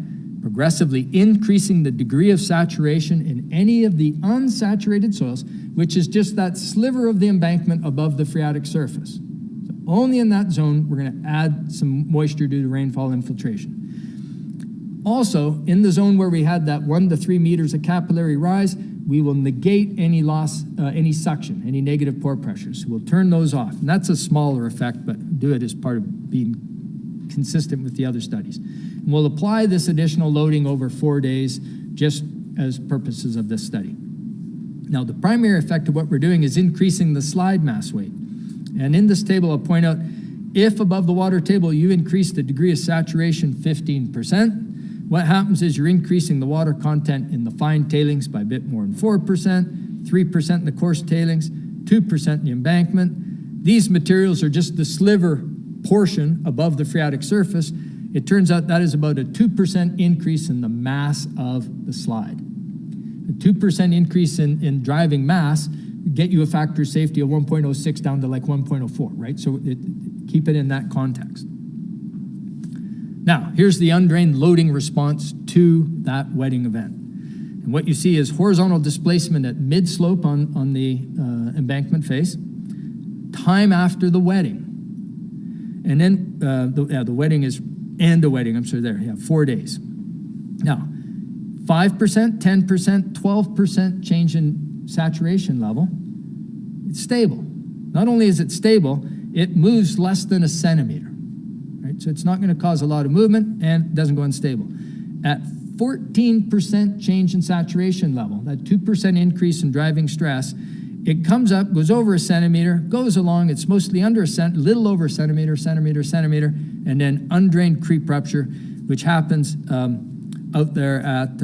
progressively increasing the degree of saturation in any of the unsaturated soils, which is just that sliver of the embankment above the phreatic surface. So only in that zone, we're going to add some moisture due to rainfall infiltration. Also, in the zone where we had that 1 to 3 meters of capillary rise, we will negate any loss, any suction, any negative pore pressures. So we'll turn those off. And that's a smaller effect, but do it as part of being consistent with the other studies. And we'll apply this additional loading over 4 days just as purposes of this study. Now, the primary effect of what we're doing is increasing the slide mass weight. And in this table, I'll point out, if above the water table you increase the degree of saturation 15%, what happens is you're increasing the water content in the fine tailings by a bit more than 4%, 3% in the coarse tailings, 2% in the embankment. These materials are just the sliver portion above the phreatic surface. it turns out that is about a 2% increase in the mass of the slide. A 2% increase in driving mass get you a factor of safety of 1.06 down to like 1.04, right? So keep it in that context. Now, here's the undrained loading response to that wetting event. And what you see is horizontal displacement at mid-slope on the embankment face, time after the wetting. And then the wetting is, and the wetting, I'm sorry, there, 4 days. Now, 5%, 10%, 12% change in saturation level, it's stable. Not only is it stable, it moves less than a centimeter, right? So it's not going to cause a lot of movement and it doesn't go unstable. At 14% change in saturation level, that 2% increase in driving stress, it comes up, goes over a centimeter, goes along, it's mostly under a little over a centimeter, and then undrained creep rupture, which happens out there at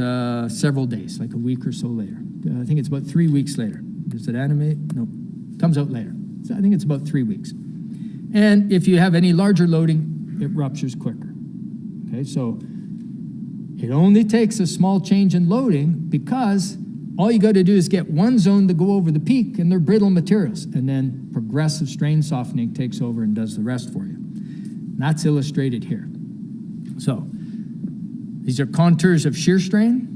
several days, like a week or so later. I think it's about 3 weeks later. Does it animate? No, comes out later. So I think it's about 3 weeks. And if you have any larger loading, it ruptures quicker. Okay, so it only takes a small change in loading because all you got to do is get one zone to go over the peak and they're brittle materials, and then progressive strain softening takes over and does the rest for you. And that's illustrated here. So these are contours of shear strain.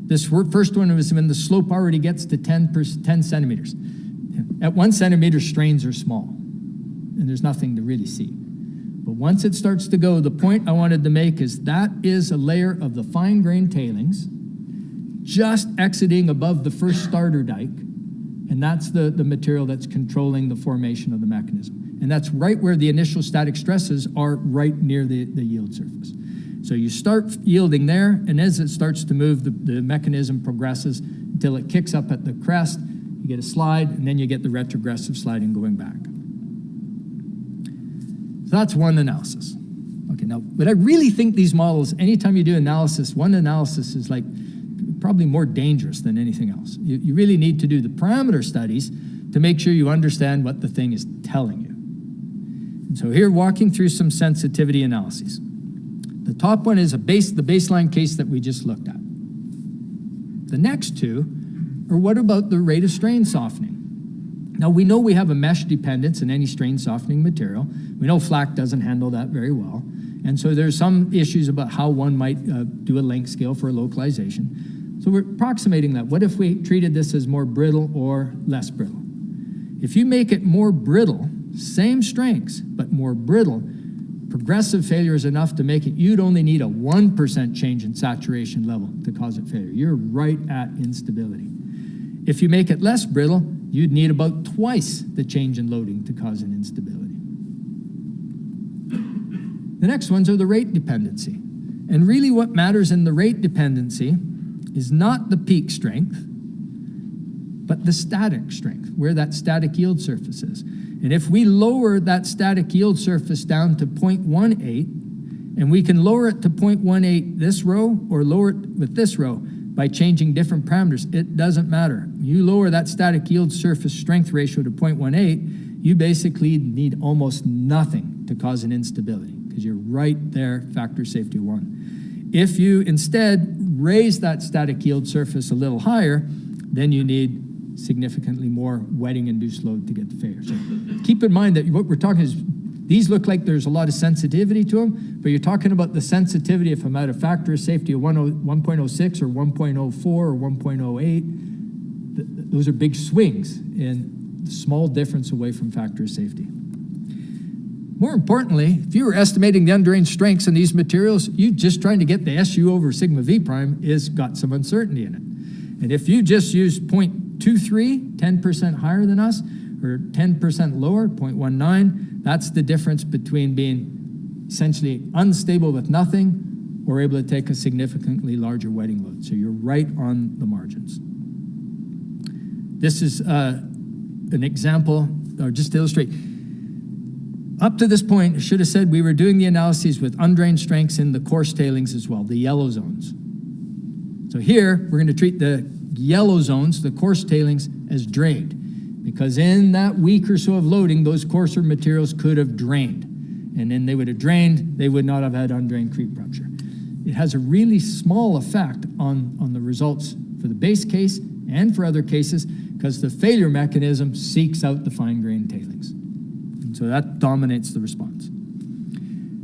This first one was when the slope already gets to 10 centimeters. At 1 centimeter, strains are small, and there's nothing to really see. But once it starts to go, the point I wanted to make is that is a layer of the fine-grained tailings just exiting above the first starter dike, and that's the material that's controlling the formation of the mechanism. And that's right where the initial static stresses are, right near the yield surface. So you start yielding there, and as it starts to move, the mechanism progresses until it kicks up at the crest, you get a slide, and then you get the retrogressive sliding going back. So that's one analysis. Okay, now, but I really think these models, anytime you do analysis, one analysis is like probably more dangerous than anything else. You really need to do the parameter studies to make sure you understand what the thing is telling you. And so here, walking through some sensitivity analyses. The top one is the baseline case that we just looked at. The next two are, what about the rate of strain softening? Now, we know we have a mesh dependence in any strain softening material. We know flak doesn't handle that very well. And so there's some issues about how one might do a length scale for a localization. So we're approximating that. What if we treated this as more brittle or less brittle? If you make it more brittle, same strengths, but more brittle, progressive failure is enough to make it, you'd only need a 1% change in saturation level to cause it failure. You're right at instability. If you make it less brittle, you'd need about twice the change in loading to cause an instability. The next ones are the rate dependency. And really what matters in the rate dependency is not the peak strength, but the static strength, where that static yield surface is. And if we lower that static yield surface down to 0.18, and we can lower it to 0.18 this row or lower it with this row by changing different parameters, it doesn't matter. You lower that static yield surface strength ratio to 0.18, you basically need almost nothing to cause an instability because you're right there, factor safety 1. If you instead raise that static yield surface a little higher, then you need significantly more wetting-induced load to get the failure. So keep in mind that what we're talking is, these look like there's a lot of sensitivity to them, but you're talking about the sensitivity if I'm at a factor of safety of 1.06 or 1.04 or 1.08. Those are big swings and small difference away from factor of safety. More importantly, if you were estimating the undrained strengths in these materials, you just trying to get the SU over sigma V prime is got some uncertainty in it. And if you just use 0.23, 10% higher than us, or 10% lower, 0.19, that's the difference between being essentially unstable with nothing or able to take a significantly larger wetting load. So you're right on the margins. This is an example, or just to illustrate. Up to this point, I should have said we were doing the analyses with undrained strengths in the coarse tailings as well, the yellow zones. So here, we're going to treat the yellow zones, the coarse tailings, as drained, because in that week or so of loading, those coarser materials could have drained. and then they would have drained, they would not have had undrained creep rupture. It has a really small effect on the results for the base case and for other cases, because the failure mechanism seeks out the fine-grained tailings. And so that dominates the response.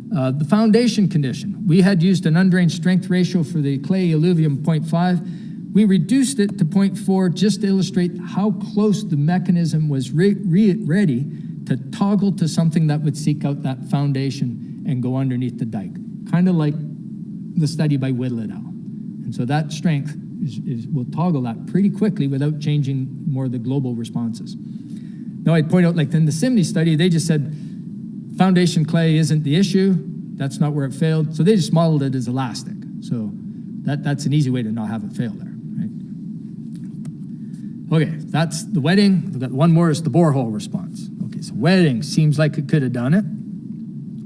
The foundation condition. We had used an undrained strength ratio for the clay alluvium 0.5. We reduced it to 0.4 just to illustrate how close the mechanism was ready to toggle to something that would seek out that foundation and go underneath the dike, kind of like the study by Whittle et al. And so that strength will toggle that pretty quickly without changing more of the global responses. Now I'd point out, like in the SIMNI study, they just said foundation clay isn't the issue. That's not where it failed. So they just modeled it as elastic. So that's an easy way to not have it fail there, right? Okay, that's the wetting. We've got one more is the borehole response. Okay, so wetting seems like it could have done it.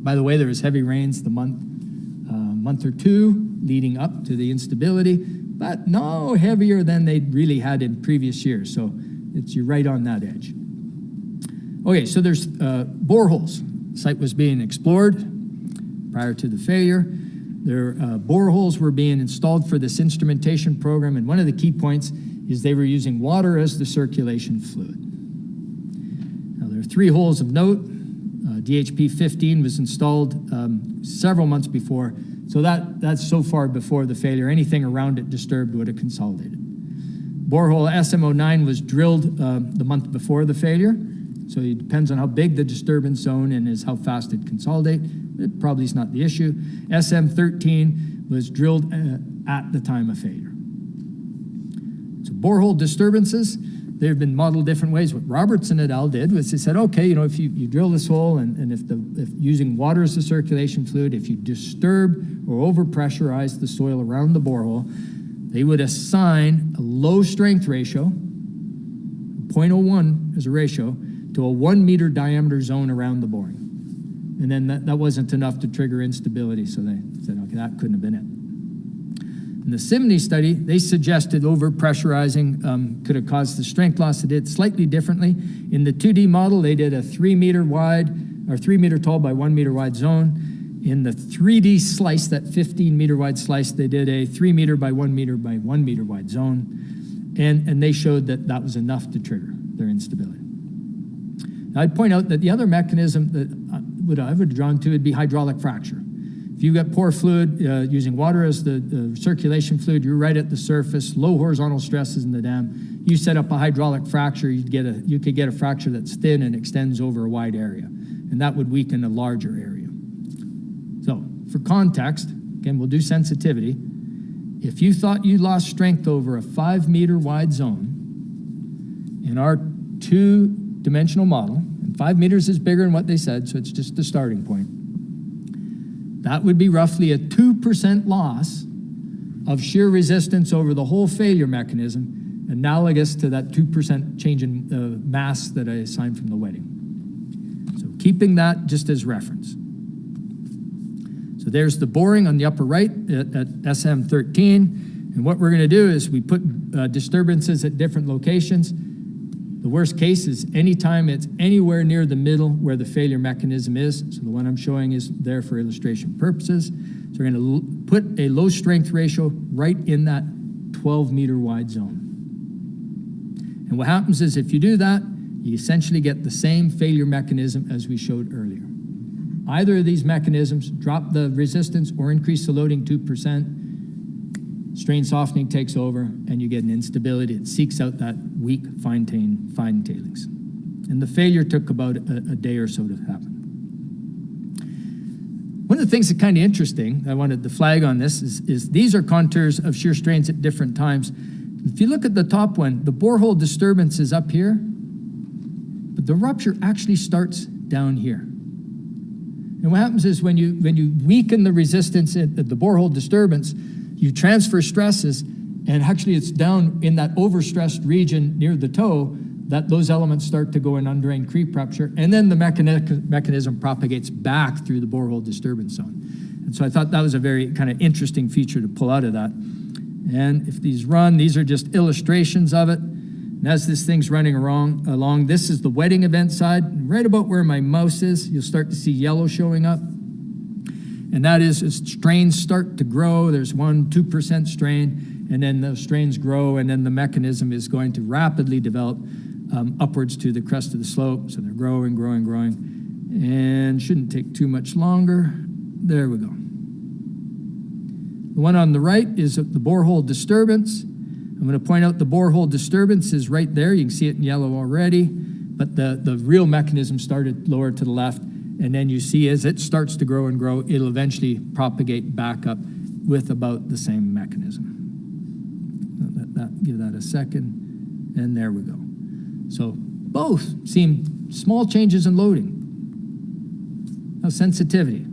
By the way, there was heavy rains the month or two leading up to the instability, but no heavier than they'd really had in previous years. So you're right on that edge. Okay, so there's boreholes. The site was being explored prior to the failure. Their boreholes were being installed for this instrumentation program, and one of the key points is they were using water as the circulation fluid. Now there are 3 holes of note. DHP 15 was installed several months before, so that's so far before the failure. Anything around it disturbed would have consolidated. Borehole SM09 was drilled the month before the failure, so it depends on how big the disturbance zone and is how fast it consolidates. It probably is not the issue. SM13 was drilled at the time of failure. So borehole disturbances, they've been modeled different ways. What Robertson et al. Did was they said, okay, if you drill this hole and if using water as the circulation fluid, if you disturb or overpressurize the soil around the borehole, they would assign a low strength ratio, 0.01 as a ratio, to a 1 meter diameter zone around the boring. And then that wasn't enough to trigger instability, so they said, okay, that couldn't have been it. In the SIMNI study, they suggested overpressurizing could have caused the strength loss. They did slightly differently. In the 2D model, they did a 3 meter wide, or 3 meter tall by 1 meter wide zone. In the 3D slice, that 15 meter wide slice, they did a 3 meter by 1 meter by 1 meter wide zone. And they showed that that was enough to trigger their instability. Now, I'd point out that the other mechanism that I would have drawn to would be hydraulic fracture. If you got poor fluid, using water as the circulation fluid, you're right at the surface, low horizontal stresses in the dam. You set up a hydraulic fracture, you could get a fracture that's thin and extends over a wide area, and that would weaken a larger area. So, for context, again, we'll do sensitivity. If you thought you lost strength over a 5 meter wide zone in our 2-dimensional model, and 5 meters is bigger than what they said, so it's just the starting point. That would be roughly a 2% loss of shear resistance over the whole failure mechanism, analogous to that 2% change in mass that I assigned from the wetting. So keeping that just as reference. So there's the boring on the upper right at SM13. And what we're going to do is we put disturbances at different locations. The worst case is anytime it's anywhere near the middle where the failure mechanism is. So the one I'm showing is there for illustration purposes. So we're going to put a low strength ratio right in that 12 meter wide zone. And what happens is if you do that, you essentially get the same failure mechanism as we showed earlier. Either of these mechanisms drop the resistance or increase the loading 2%. Strain softening takes over, and you get an instability. It seeks out that weak, fine tailings. And the failure took about a day or so to happen. One of the things that's kind of interesting, I wanted to flag on this, is these are contours of shear strains at different times. If you look at the top one, the borehole disturbance is up here, but the rupture actually starts down here. And what happens is when you weaken the resistance at the borehole disturbance, you transfer stresses, and actually it's down in that overstressed region near the toe that those elements start to go in undrained creep rupture, and then the mechanism propagates back through the borehole disturbance zone. And so I thought that was a very kind of interesting feature to pull out of that. And if these run, these are just illustrations of it. And And as this thing's running along, this is the wetting event side. Right about where my mouse is, you'll start to see yellow showing up. And that is as strains start to grow. There's 1-2% strain, and then those strains grow, and then the mechanism is going to rapidly develop upwards to the crest of the slope. So they're growing, and shouldn't take too much longer. There we go. The one on the right is the borehole disturbance. I'm going to point out the borehole disturbance is right there. You can see it in yellow already, but the real mechanism started lower to the left, and then you see as it starts to grow and grow, it'll eventually propagate back up with about the same mechanism. Give that a second, and there we go. So both seem small changes in loading. Now sensitivity.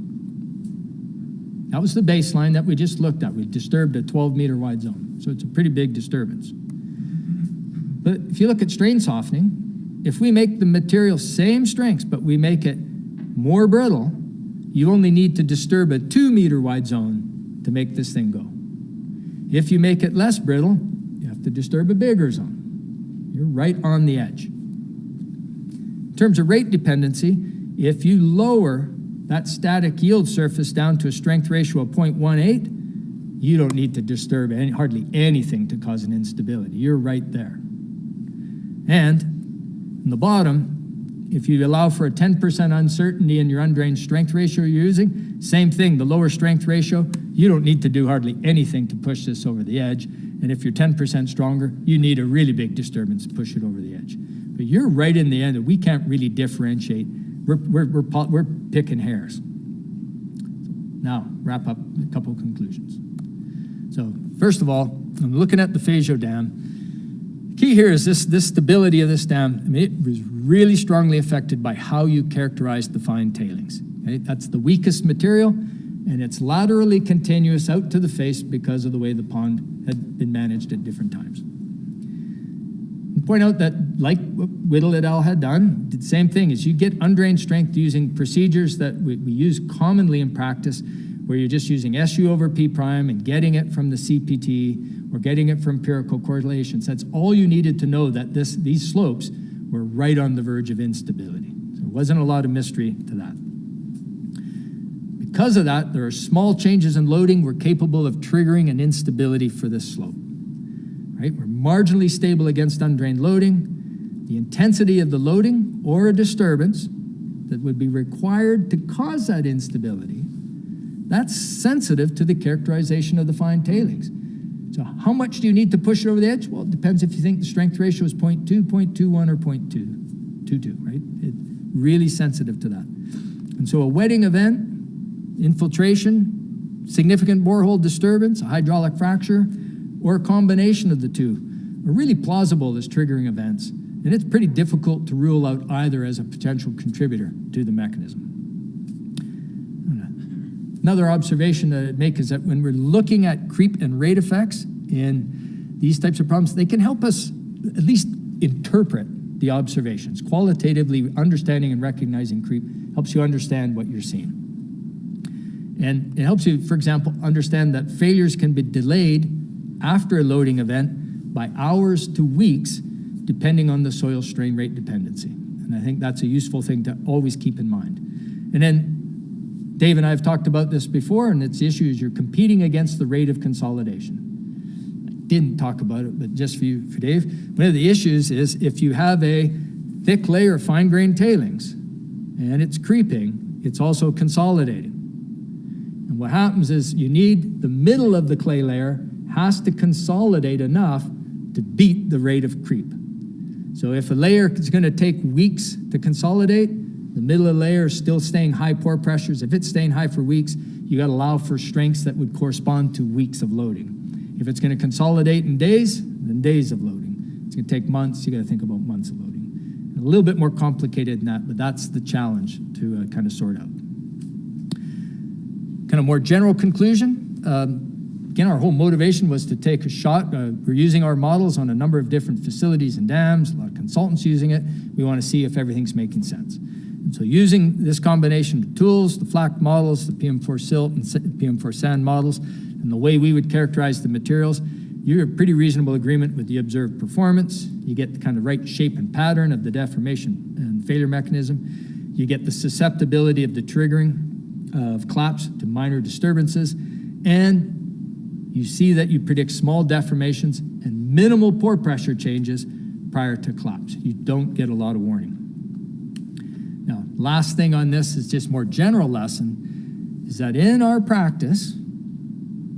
That was the baseline that we just looked at. We disturbed a 12-meter wide zone, so it's a pretty big disturbance. But if you look at strain softening, if we make the material same strengths, but we make it more brittle, you only need to disturb a 2-meter wide zone to make this thing go. If you make it less brittle, you have to disturb a bigger zone. You're right on the edge. In terms of rate dependency, if you lower that static yield surface down to a strength ratio of 0.18, you don't need to disturb hardly anything to cause an instability. You're right there. And in the bottom, if you allow for a 10% uncertainty in your undrained strength ratio you're using, same thing, the lower strength ratio, you don't need to do hardly anything to push this over the edge. And if you're 10% stronger, you need a really big disturbance to push it over the edge. But you're right in the end, and we can't really differentiate. We're picking hairs. Now, wrap up a couple of conclusions. So, first of all, I'm looking at the Feijao Dam. The key here is this stability of this dam. I mean, it was really strongly affected by how you characterized the fine tailings. Okay? That's the weakest material, and it's laterally continuous out to the face because of the way the pond had been managed at different times. And point out that, like what Whittle et al. Had done, did the same thing, is you get undrained strength using procedures that we use commonly in practice, where you're just using SU over P prime and getting it from the CPT or getting it from empirical correlations. That's all you needed to know, that these slopes were right on the verge of instability. So there wasn't a lot of mystery to that. Because of that, there are small changes in loading were capable of triggering an instability for this slope. Right? We're marginally stable against undrained loading. The intensity of the loading or a disturbance that would be required to cause that instability, that's sensitive to the characterization of the fine tailings. So how much do you need to push it over the edge? Well, it depends if you think the strength ratio is 0.2, 0.21, or 0.22, right? It's really sensitive to that. And so a wetting event, infiltration, significant borehole disturbance, a hydraulic fracture, or a combination of the two are really plausible as triggering events, and it's pretty difficult to rule out either as a potential contributor to the mechanism. Another observation that I'd make is that when we're looking at creep and rate effects in these types of problems, they can help us at least interpret the observations. Qualitatively understanding and recognizing creep helps you understand what you're seeing. And it helps you, for example, understand that failures can be delayed after a loading event by hours to weeks, depending on the soil strain rate dependency. And I think that's a useful thing to always keep in mind. And then Dave and I have talked about this before, and its issue is you're competing against the rate of consolidation. I didn't talk about it, but just for you, for Dave, one of the issues is if you have a thick layer of fine-grained tailings and it's creeping, it's also consolidating. And what happens is you need the middle of the clay layer has to consolidate enough to beat the rate of creep. So if a layer is going to take weeks to consolidate, the middle of the layer is still staying high pore pressures. If it's staying high for weeks, you got to allow for strengths that would correspond to weeks of loading. If it's going to consolidate in days, then days of loading. It's going to take months, you got to think about months of loading. And a little bit more complicated than that, but that's the challenge to kind of sort out. Kind of more general conclusion. Again, our whole motivation was to take a shot. We're using our models on a number of different facilities and dams, a lot of consultants using it. We want to see if everything's making sense. And so using this combination of tools, the FLAC models, the PM4 silt and PM4 sand models, and the way we would characterize the materials, you're in pretty reasonable agreement with the observed performance. You get the kind of right shape and pattern of the deformation and failure mechanism. You get the susceptibility of the triggering of collapse to minor disturbances. And you see that you predict small deformations and minimal pore pressure changes prior to collapse. You don't get a lot of warning. Now, last thing on this is just more general lesson, is that in our practice,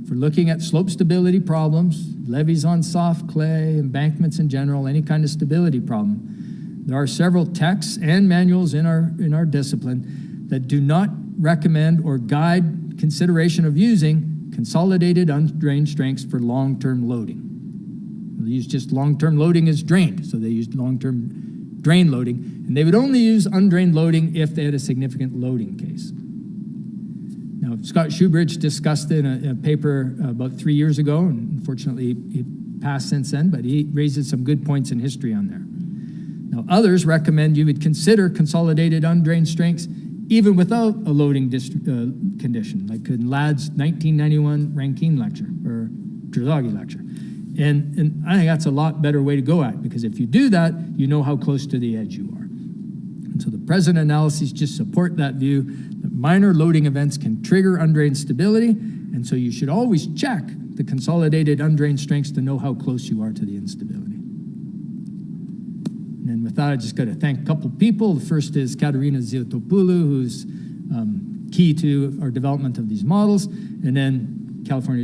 for looking at slope stability problems, levees on soft clay, embankments in general, any kind of stability problem, there are several texts and manuals in our discipline that do not recommend or guide consideration of using consolidated undrained strengths for long-term loading. They use just long-term loading as drained, so they used long-term drain loading, and they would only use undrained loading if they had a significant loading case. Now, Scott Shoebridge discussed it in a paper about 3 years ago, and unfortunately he passed since then, but he raises some good points in history on there. Now, others recommend you would consider consolidated undrained strengths even without a loading condition, like in Ladd's 1991 Rankine lecture, or Draghi lecture. And I think that's a lot better way to go at it, because if you do that, you know how close to the edge you are. And so the present analyses just support that view that minor loading events can trigger undrained stability, and so you should always check the consolidated undrained strengths to know how close you are to the instability. And with that, I just got to thank a couple people. The first is Katerina Ziotopoulou, who's key to our development of these models, and then California